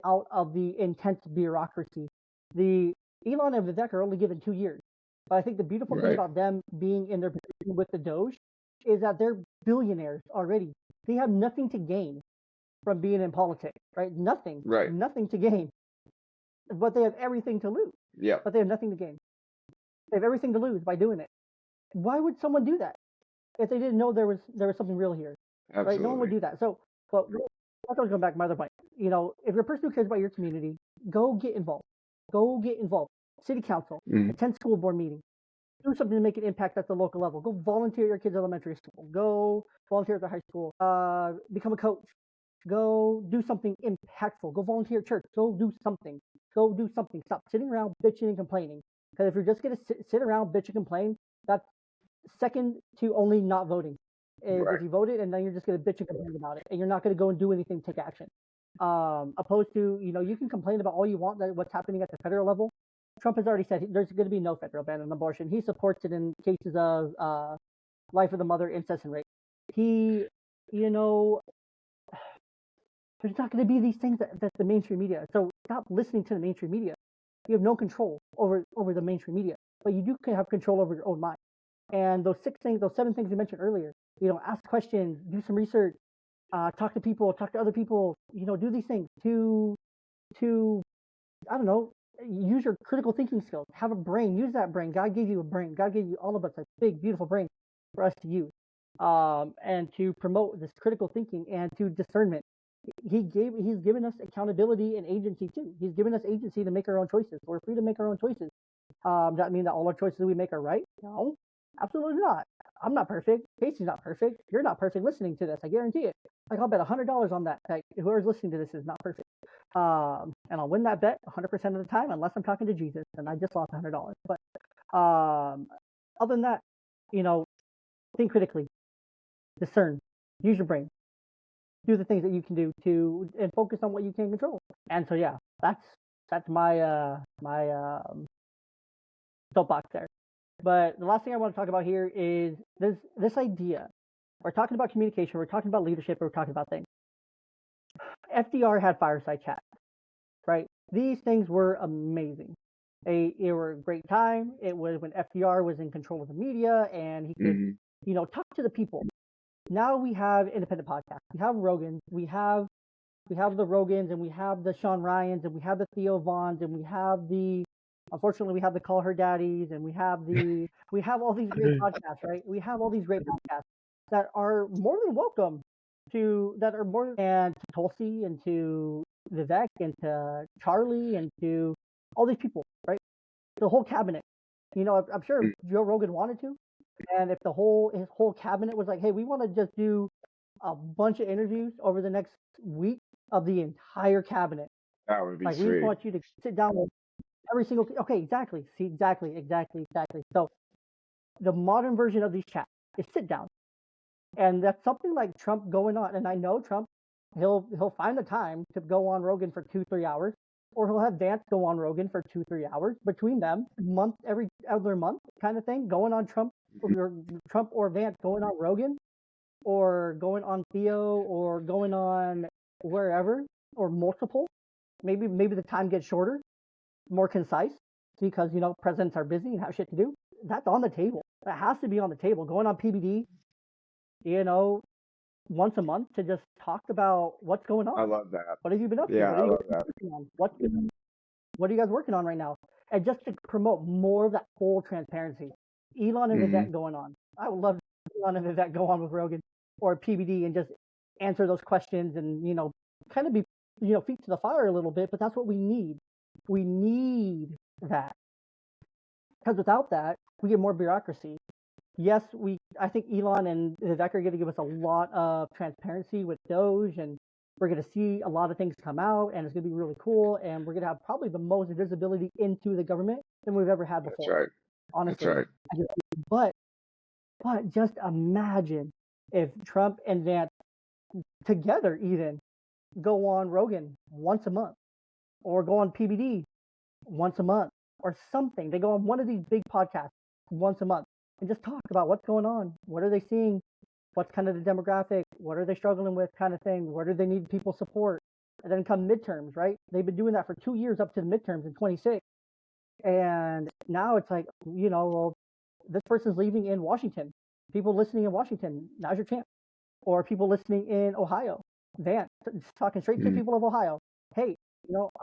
out of the intense bureaucracy. The Elon and Vivek are only given 2 years. But I think the beautiful thing about them being in their position with the Doge is that they're billionaires already. They have nothing to gain from being in politics, right? Nothing. Right. Nothing to gain. But they have everything to lose. Yeah. But they have nothing to gain. They have everything to lose by doing it. Why would someone do that if they didn't know there was something real here? Absolutely. Right? No one would do that. So, but that's always going back to my other point. You know, if you're a person who cares about your community, go get involved. Go get involved. City council, attend school board meetings, do something to make an impact at the local level. Go volunteer at your kids' elementary school. Go volunteer at the high school. Become a coach. Go do something impactful. Go volunteer at church. Go do something. Go do something. Stop sitting around bitching and complaining. Because if you're just going to sit around, bitch and complain, that's second to only not voting. Is if you voted and then you're just going to bitch and complain about it, and you're not going to go and do anything, take action. Opposed to, you know, you can complain about all you want that what's happening at the federal level. Trump has already said there's going to be no federal ban on abortion. He supports it in cases of life of the mother, incest, and rape. He, you know, there's not going to be these things that the mainstream media. So stop listening to the mainstream media. You have no control over the mainstream media, but you do have control over your own mind. And those 7 things you mentioned earlier, you know, ask questions, do some research, talk to people, talk to other people, you know, do these things to I don't know, use your critical thinking skills, have a brain, use that brain. God gave you a brain. God gave you all of us a big, beautiful brain for us to use, and to promote this critical thinking and to discernment. He's given us accountability and agency too. He's given us agency to make our own choices. We're free to make our own choices. Does that mean that all our choices we make are right? No, absolutely not. I'm not perfect. Casey's not perfect. You're not perfect listening to this. I guarantee it. Like, I'll bet $100 on that. Like, whoever's listening to this is not perfect. And I'll win that bet 100% of the time, unless I'm talking to Jesus, and I just lost $100. But other than that, you know, think critically, discern, use your brain, do the things that you can do and focus on what you can control. And so, yeah, that's my soapbox there. But the last thing I want to talk about here is this idea. We're talking about communication. We're talking about leadership. We're talking about things. FDR had fireside chats, right? These things were amazing. They were a great time. It was when FDR was in control of the media and he could, you know, talk to the people. Now we have independent podcasts. We have Rogan. We have the Rogans, and we have the Sean Ryans, and we have the Theo Vaughns, and we have unfortunately, we have the Call Her Daddies, and we have all these great podcasts, right? We have all these great podcasts that are more than welcome and to Tulsi and to Vivek and to Charlie and to all these people, right? The whole cabinet. You know, I'm sure Joe Rogan wanted to, and if his whole cabinet was like, hey, we want to just do a bunch of interviews over the next week of the entire cabinet. That would be like, sweet. We just want you to sit down with every single. Okay, exactly. See, exactly. So the modern version of these chats is sit down. And that's something like Trump going on. And I know Trump, he'll find the time to go on Rogan for 2-3 hours, or he'll have Vance go on Rogan for 2-3 hours between them, every other month kind of thing, going on Trump or Vance going on Rogan, or going on Theo, or going on wherever, or multiple. Maybe the time gets shorter, more concise, because, you know, presidents are busy and have shit to do. That's on the table. That has to be on the table. Going on PBD, you know, once a month to just talk about what's going on. I love that. What have you been up to? Yeah, I love that. What are you guys working on right now? And just to promote more of that full transparency. Elon and Vivek going on. I would love Elon and Vivek go on with Rogan or PBD and just answer those questions and, you know, kind of be, you know, feet to the fire a little bit. But that's what we need. We need that. Because without that, we get more bureaucracy. Yes, I think Elon and Vivek are going to give us a lot of transparency with Doge, and we're going to see a lot of things come out, and it's going to be really cool, and we're going to have probably the most visibility into the government than we've ever had before. That's right. Honestly. That's right. But just imagine if Trump and Vance together even go on Rogan once a month, or go on PBD once a month, or something. They go on one of these big podcasts once a month and just talk about what's going on. What are they seeing? what's kind of the demographic, what are they struggling with kind of thing, where do they need people's support. And then come midterms, right? They've been doing that for 2 years up to the midterms in 26. And now it's like, well, this person's leaving in Washington. People listening in Washington, now's your chance. Or people listening in Ohio, Vance, talking straight to people of Ohio. Hey,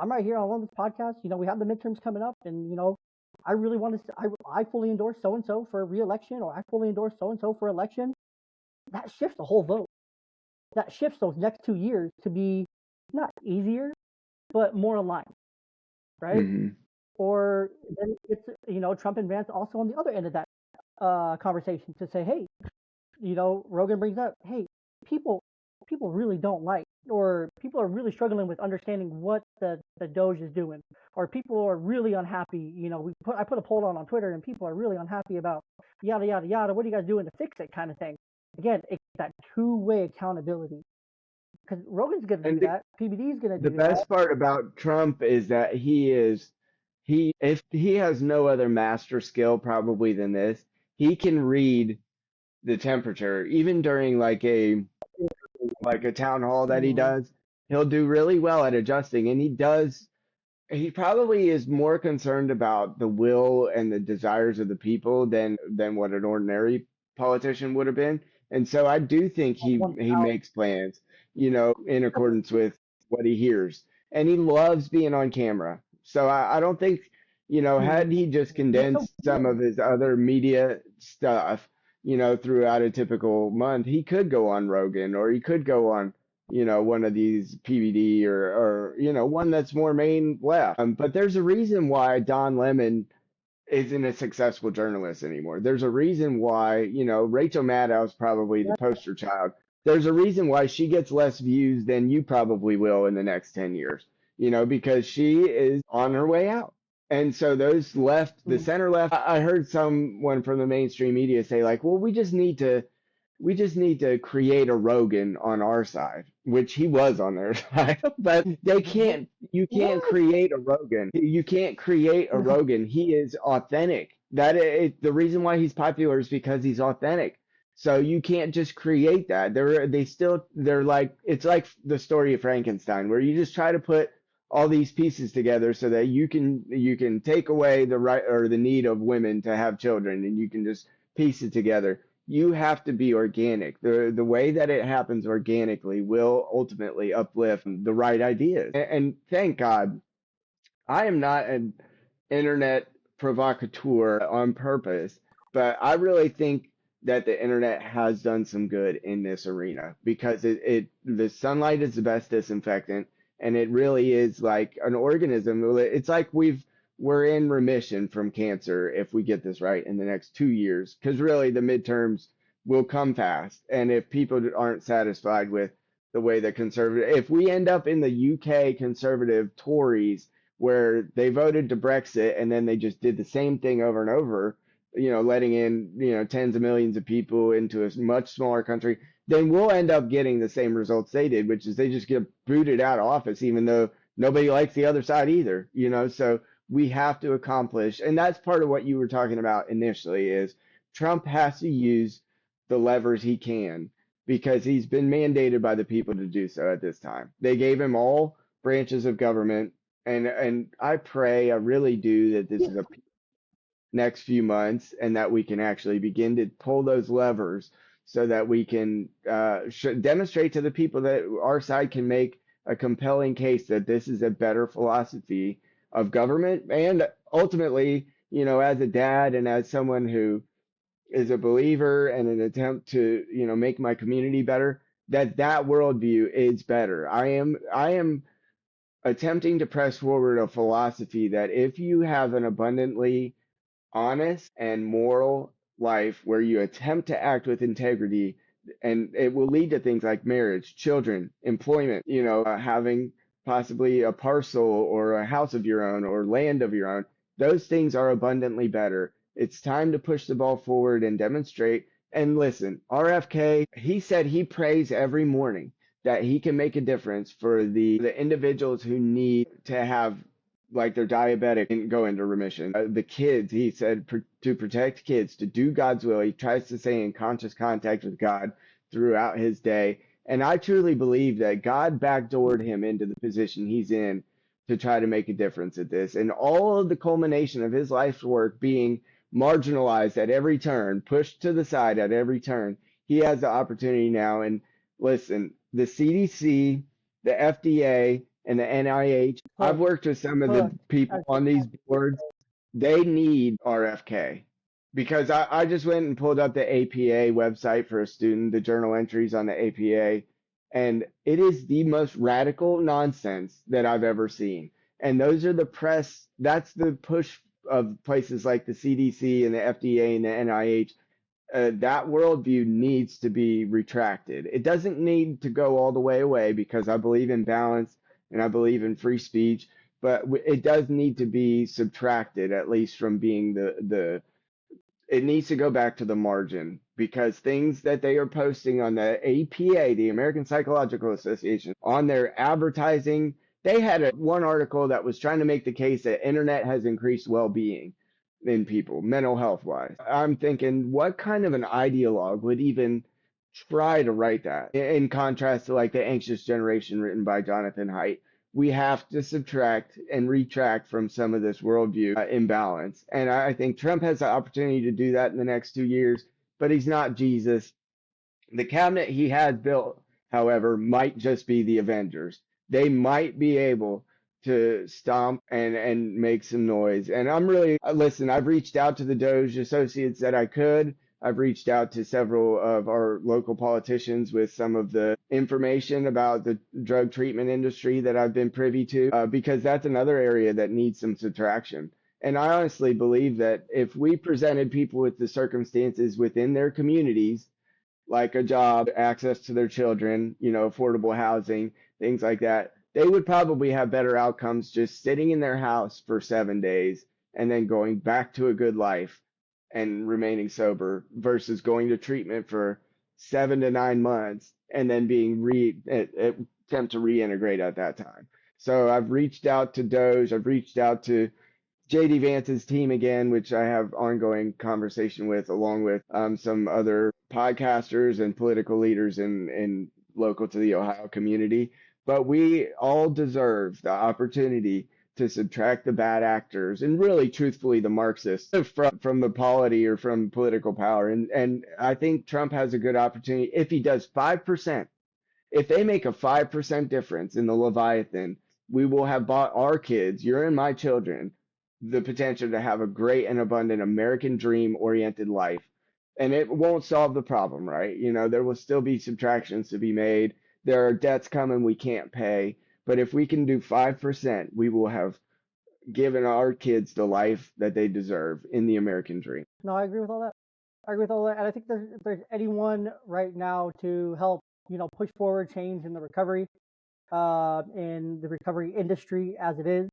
I'm right here on this podcast. We have the midterms coming up, and I really want to. I fully endorse so and so for re-election, or I fully endorse so and so for election. That shifts the whole vote. That shifts those next 2 years to be not easier, but more aligned, right? Mm-hmm. Or then it's Trump and Vance also on the other end of that conversation to say, hey, Rogan brings up, hey, people really don't like, or people are really struggling with understanding what the Doge is doing, or people are really unhappy. I put a poll on Twitter, and people are really unhappy about yada yada yada. What are you guys doing to fix it, kind of thing. Again, it's that two-way accountability. Because Rogan's going to do that. PBD is going to do that. The best part about Trump is that if he has no other master skill probably than this, he can read the temperature, even during like a town hall that he does. He'll do really well at adjusting, and he probably is more concerned about the will and the desires of the people than what an ordinary politician would have been. And so I do think he makes plans, in accordance with what he hears. And he loves being on camera. So I don't think, had he just condensed some of his other media stuff, throughout a typical month, he could go on Rogan, or he could go on, one of these PBD, or one that's more main left. But there's a reason why Don Lemon isn't a successful journalist anymore. There's a reason why, Rachel Maddow's probably the poster child. There's a reason why she gets less views than you probably will in the next 10 years, because she is on her way out. And so those left, the center left, I heard someone from the mainstream media say like, well, we just need to create a Rogan on our side, which he was on their side, but you can't create a Rogan. You can't create a Rogan. He is authentic. The reason why he's popular is because he's authentic. So you can't just create that. They're like, it's like the story of Frankenstein, where you just try to put all these pieces together so that you can take away the right or the need of women to have children, and you can just piece it together. You have to be organic. The way that it happens organically will ultimately uplift the right ideas. And thank God, I am not an internet provocateur on purpose, but I really think that the internet has done some good in this arena, because the sunlight is the best disinfectant, and it really is like an organism. It's like we're in remission from cancer if we get this right in the next 2 years, because really the midterms will come fast. And if people aren't satisfied with the way that if we end up in the UK conservative Tories, where they voted to Brexit and then they just did the same thing over and over, letting in, tens of millions of people into a much smaller country, then we'll end up getting the same results they did, which is they just get booted out of office, even though nobody likes the other side either, so we have to accomplish. And that's part of what you were talking about initially, is Trump has to use the levers he can, because he's been mandated by the people to do so at this time. They gave him all branches of government. And I pray, I really do, that this is a next few months, and that we can actually begin to pull those levers so that we can demonstrate to the people that our side can make a compelling case that this is a better philosophy of government. And ultimately, as a dad and as someone who is a believer and an attempt to, make my community better, that worldview is better. I am attempting to press forward a philosophy that if you have an abundantly honest and moral life where you attempt to act with integrity, and it will lead to things like marriage, children, employment, having possibly a parcel or a house of your own or land of your own. Those things are abundantly better. It's time to push the ball forward and demonstrate. And listen, RFK, he said he prays every morning that he can make a difference for the individuals who need to have, like, their diabetic and go into remission. The kids, he said, to protect kids, to do God's will. He tries to stay in conscious contact with God, throughout his day. And I truly believe that God backdoored him into the position he's in to try to make a difference at this. And all of the culmination of his life's work being marginalized at every turn, pushed to the side at every turn, he has the opportunity now. And listen, the CDC, the FDA, and the NIH, I've Push, worked with some of push. the people As on these boards. They need RFK because I just went and pulled up the APA website for a student, the journal entries on the APA, and it is the most radical nonsense that I've ever seen. And those are the press, that's the push of places like the CDC and the FDA and the NIH. That worldview needs to be retracted. It doesn't need to go all the way away because I believe in balance and I believe in free speech, but it does need to be subtracted at least from being the it needs to go back to the margin because things that they are posting on the APA, the American Psychological Association, on their advertising, they had one article that was trying to make the case that internet has increased well-being in people, mental health wise. I'm thinking, what kind of an ideologue would even try to write that? In contrast to like the Anxious Generation written by Jonathan Haidt, we have to subtract and retract from some of this worldview imbalance. And I think Trump has the opportunity to do that in the next 2 years, but he's not Jesus. The cabinet he has built, however, might just be the Avengers. They might be able to stomp and make some noise. And I'm really listen, I've reached out to the Doge associates that I could. I've reached out to several of our local politicians with some of the information about the drug treatment industry that I've been privy to, because that's another area that needs some subtraction. And I honestly believe that if we presented people with the circumstances within their communities like a job, access to their children, affordable housing, things like that, they would probably have better outcomes just sitting in their house for 7 days and then going back to a good life and remaining sober versus going to treatment for 7 to 9 months and then being attempt to reintegrate at that time. So I've reached out to Doge, I've reached out to JD Vance's team again, which I have ongoing conversation with, along with some other podcasters and political leaders in local to the Ohio community. But we all deserve the opportunity to subtract the bad actors and really, truthfully, the Marxists from the polity or from political power. And I think Trump has a good opportunity if he does 5%. If they make a 5% difference in the Leviathan, we will have bought our kids, your and my children, the potential to have a great and abundant American dream oriented life. And it won't solve the problem, right? There will still be subtractions to be made. There are debts coming we can't pay. But if we can do 5%, we will have given our kids the life that they deserve in the American dream. No, I agree with all that. I agree with all that, and I think if there's anyone right now to help, push forward change in the recovery industry as it is,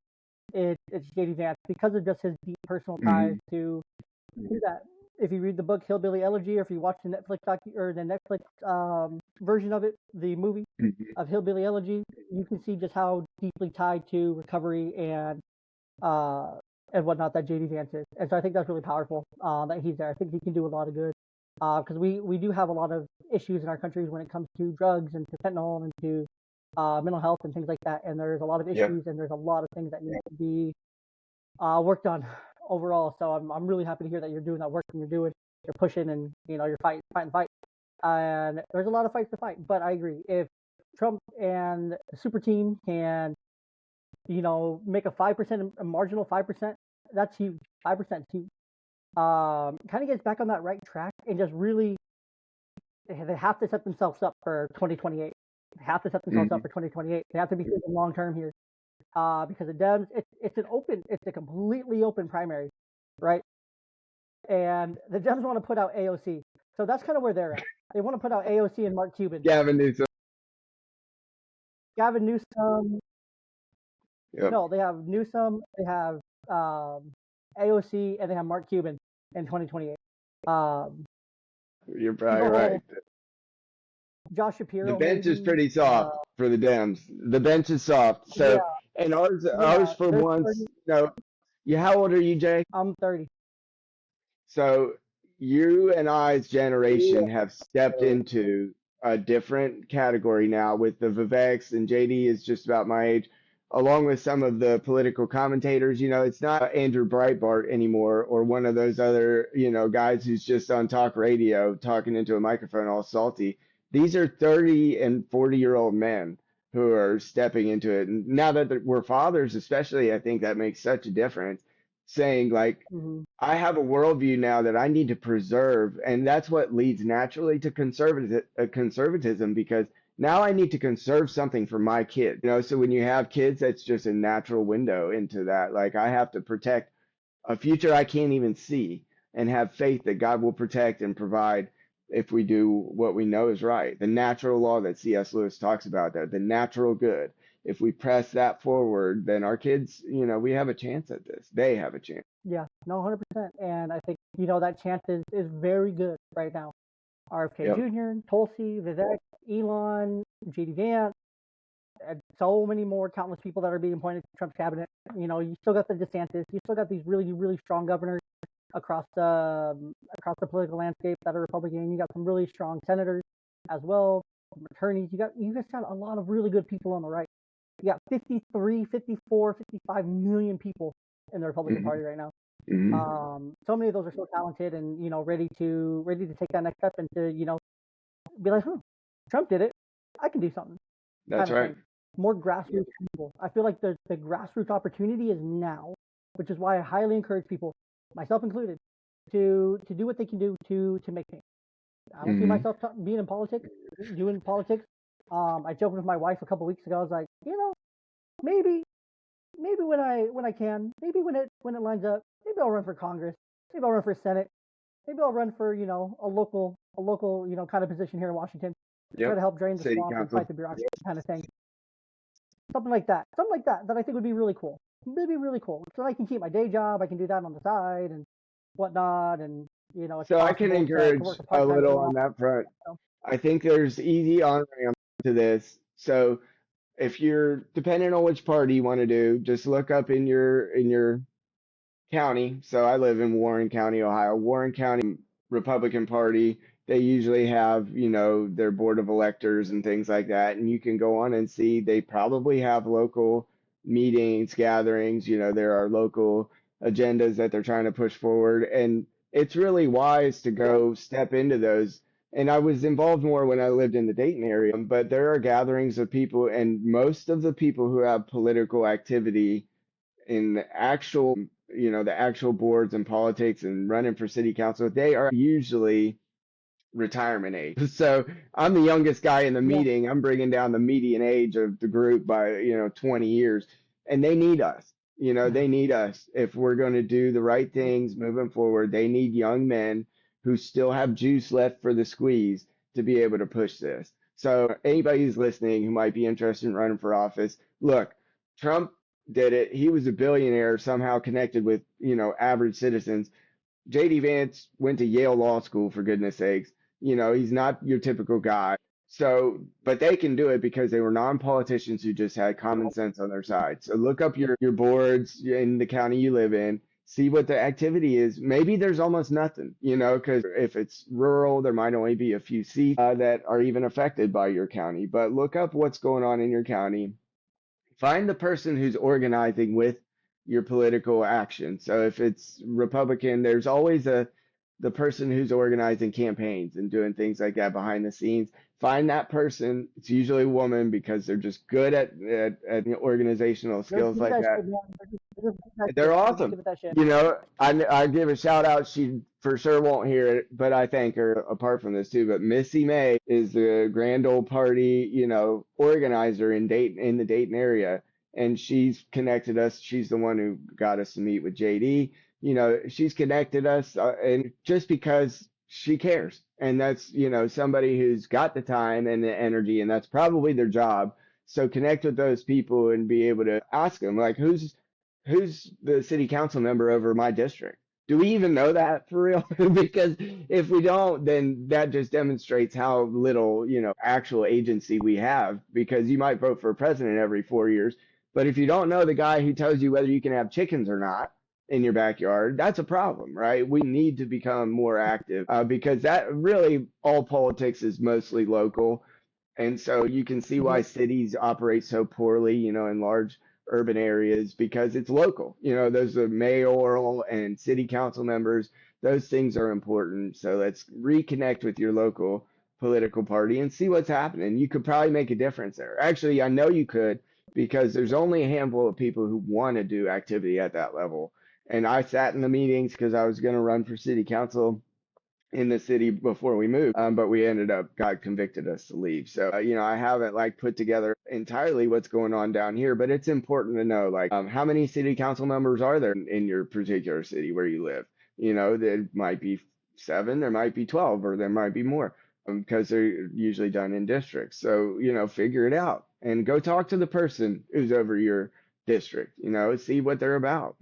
it's JD Vance because of just his deep personal ties to do that. If you read the book Hillbilly Elegy, or if you watch the Netflix version of it, the movie of Hillbilly Elegy, you can see just how deeply tied to recovery and whatnot that JD Vance is. And so I think that's really powerful that he's there. I think he can do a lot of good because we do have a lot of issues in our countries when it comes to drugs and to fentanyl and to mental health and things like that. And there's a lot of issues and there's a lot of things that need to be worked on overall. So I'm really happy to hear that you're doing that work and you're pushing and you're fighting the fight. And there's a lot of fights to fight. But I agree, if Trump and the super team can make a 5%, a marginal 5%, that's huge. 5% is huge. Kind of gets back on that right track and just really, they have to set themselves up for 2028. They have to set themselves up for 2028. They have to be thinking long term here. Because the Dems, it's a completely open primary, right? And the Dems want to put out AOC. So that's kind of where they're at. They want to put out AOC and Mark Cuban. Gavin Newsom. Yep. No, they have Newsom, they have AOC, and they have Mark Cuban in 2028. You're probably right. Josh Shapiro. The bench is pretty soft for the Dems. The bench is soft. So, and ours for once. No, how old are you, Jay? I'm 30. So you and I's generation have stepped into a different category now with the Viveks, and JD is just about my age, along with some of the political commentators. It's not Andrew Breitbart anymore or one of those other, guys who's just on talk radio talking into a microphone all salty. These are 30 and 40-year-old men who are stepping into it. And now that we're fathers, especially, I think that makes such a difference. Saying like, Hmm. I have a worldview now that I need to preserve, and that's what leads naturally to conservatism, because now I need to conserve something for my kid. So when you have kids, that's just a natural window into that. Like I have to protect a future I can't even see and have faith that God will protect and provide if we do what we know is right. The natural law that C.S. Lewis talks about, that the natural good. If we press that forward, then our kids, we have a chance at this. They have a chance. Yeah, no, 100%. And I think, that chance is very good right now. RFK Yep. Jr., Tulsi, Vivek, Elon, JD Vance, and so many more countless people that are being appointed to Trump's cabinet. You still got the DeSantis. You still got these really, really strong governors across the political landscape that are Republican. You got some really strong senators as well, some attorneys. You guys got a lot of really good people on the right. You got 53, 54, 55 million people in the Republican Mm-hmm. Party right now. Mm-hmm. So many of those are so talented and ready to take that next step and to be like, Trump did it, I can do something, That's kind of right. thing. More grassroots people. I feel like the grassroots opportunity is now, which is why I highly encourage people, myself included, to do what they can do to make change. I don't see Mm-hmm. myself being in politics, doing politics. I joked with my wife a couple weeks ago. I was like, maybe when I can, maybe when it lines up, maybe I'll run for Congress, maybe I'll run for Senate, maybe I'll run for a local kind of position here in Washington, try to Yep. help drain the City swamp and council. fight the bureaucracy kind of thing. Something like that that I think would be really cool. It'd be really cool. So I can keep my day job, I can do that on the side and whatnot, and it's So I can possible to encourage work a a part-time little job. on that front. So, I think there's easy on ramp to this. So if you're depending on which party you want to do, just look up in your county. So I live in Warren County, Ohio. Warren County Republican Party, they usually have, their board of electors and things like that. And you can go on and see they probably have local meetings, gatherings, there are local agendas that they're trying to push forward. And it's really wise to go step into those. And I was involved more when I lived in the Dayton area, but there are gatherings of people, and most of the people who have political activity in the actual boards and politics and running for city council, they are usually retirement age. So I'm the youngest guy in the yeah, meeting. I'm bringing down the median age of the group by, 20 years. And they need us. They need us if we're going to do the right things moving forward. They need young men who still have juice left for the squeeze to be able to push this. So anybody who's listening who might be interested in running for office, look, Trump did it. He was a billionaire somehow connected with, average citizens. JD Vance went to Yale Law School, for goodness sakes. He's not your typical guy. So, but they can do it because they were non-politicians who just had common sense on their side. So look up your boards in the county you live in, see what the activity is. Maybe there's almost nothing, because if it's rural, there might only be a few seats that are even affected by your county. But look up what's going on in your county. Find the person who's organizing with your political action. So if it's Republican, there's always the person who's organizing campaigns and doing things like that behind the scenes. Find that person. It's usually a woman because they're just good at organizational they're skills just give it like that that. shit, man. They're just give it that They're shit. They're just awesome. give it that shit. I give a shout out. She for sure won't hear it, but I thank her apart from this too. But Missy May is the Grand Old Party, organizer in Dayton, in the Dayton area, and she's connected us. She's the one who got us to meet with JD. She's connected us, and just because she cares, and that's somebody who's got the time and the energy, and that's probably their job. So connect with those people and be able to ask them like, who's the city council member over my district? Do we even know that for real? Because if we don't, then that just demonstrates how little, actual agency we have. Because you might vote for a president every 4 years, but if you don't know the guy who tells you whether you can have chickens or not, in your backyard, that's a problem, right? We need to become more active because that really all politics is mostly local. And so you can see Hmm. why cities operate so poorly, in large urban areas because it's local. Those are mayoral and city council members. Those things are important. So let's reconnect with your local political party and see what's happening. You could probably make a difference there. Actually, I know you could because there's only a handful of people who want to do activity at that level. And I sat in the meetings because I was going to run for city council in the city before we moved, but we ended up, God convicted us to leave. So, I haven't like put together entirely what's going on down here, but it's important to know like how many city council members are there in your particular city where you live? There might be 7, there might be 12, or there might be more because they're usually done in districts. So, figure it out and go talk to the person who's over your district, see what they're about.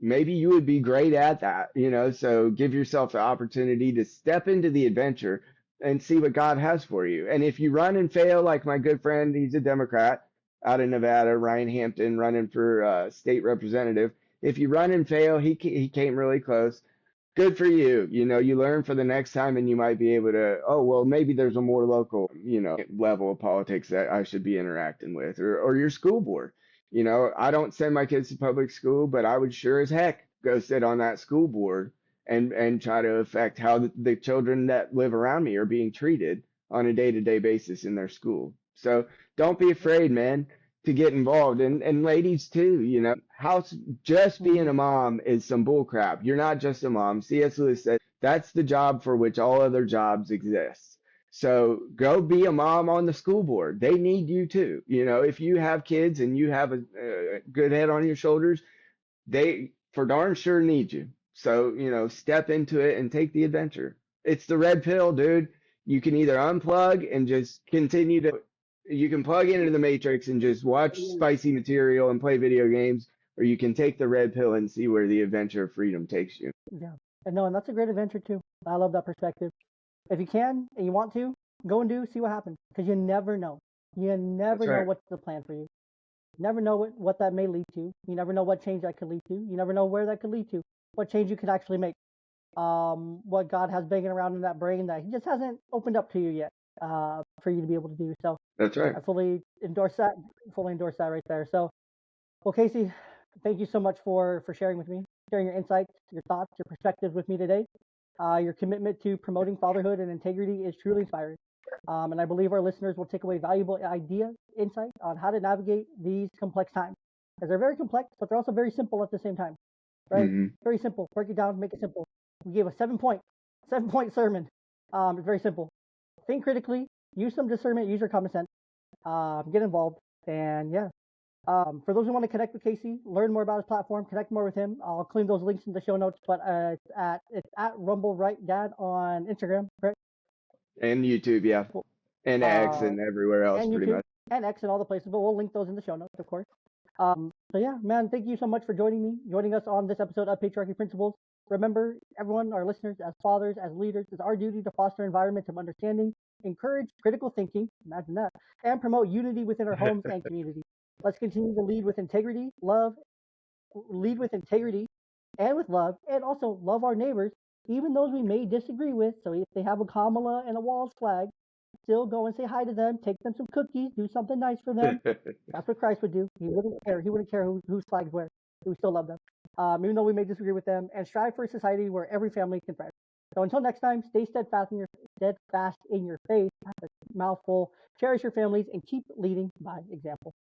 Maybe you would be great at that, so give yourself the opportunity to step into the adventure and see what God has for you. And if you run and fail, like my good friend, he's a Democrat out in Nevada, Ryan Hampton, running for state representative. If you run and fail, he came really close. Good for you. You learn for the next time and you might be able to, oh, well, maybe there's a more local, level of politics that I should be interacting with or your school board. I don't send my kids to public school, but I would sure as heck go sit on that school board and try to affect how the children that live around me are being treated on a day-to-day basis in their school. So don't be afraid, man, to get involved. And ladies too, house just being a mom is some bull crap. You're not just a mom. C.S. Lewis said that's the job for which all other jobs exist. So go be a mom on the school board. They need you too. If you have kids and you have a good head on your shoulders, they for darn sure need you. So, step into it and take the adventure. It's the red pill, dude. You can either unplug and just you can plug into the matrix and just watch spicy material and play video games, or you can take the red pill and see where the adventure of freedom takes you. Yeah. And no, and that's a great adventure too. I love that perspective. If you can and you want to, go and see what happens. Because you never know. You never That's know right. what's the plan for you. You never know what that may lead to. You never know what change that could lead to. You never know where that could lead to. What change you could actually make. What God has banging around in that brain that He just hasn't opened up to you yet. For you to be able to do. So That's right. I fully endorse that. Fully endorse that right there. So, well, Casey, thank you so much for sharing with me, sharing your insights, your thoughts, your perspectives with me today. Your commitment to promoting fatherhood and integrity is truly inspiring. And I believe our listeners will take away valuable ideas, insight on how to navigate these complex times. Because they're very complex, but they're also very simple at the same time, right? Hmm. Very simple. Break it down, make it simple. We gave a 7-point sermon. It's very simple. Think critically, use some discernment, use your common sense, get involved, and yeah. For those who want to connect with Casey, learn more about his platform, connect more with him, I'll include those links in the show notes. But it's at Rumble Right Dad on Instagram, right? And YouTube, yeah. Cool. And X and everywhere else, And pretty YouTube much. and X and all the places. But we'll link those in the show notes, of course. So yeah, man, thank you so much for joining us on this episode of Patriarchy Principles. Remember, everyone, our listeners, as fathers, as leaders, it's our duty to foster environments of understanding, encourage critical thinking, imagine that, and promote unity within our homes and community. Let's continue to lead with integrity and with love, and also love our neighbors, even those we may disagree with. So if they have a Kamala and a Walls flag, still go and say hi to them, take them some cookies, do something nice for them. That's what Christ would do. He wouldn't care. He wouldn't care whose flags were. He would still love them, even though we may disagree with them, and strive for a society where every family can thrive. So until next time, stay steadfast in your faith. That's a mouthful. Cherish your families and keep leading by example.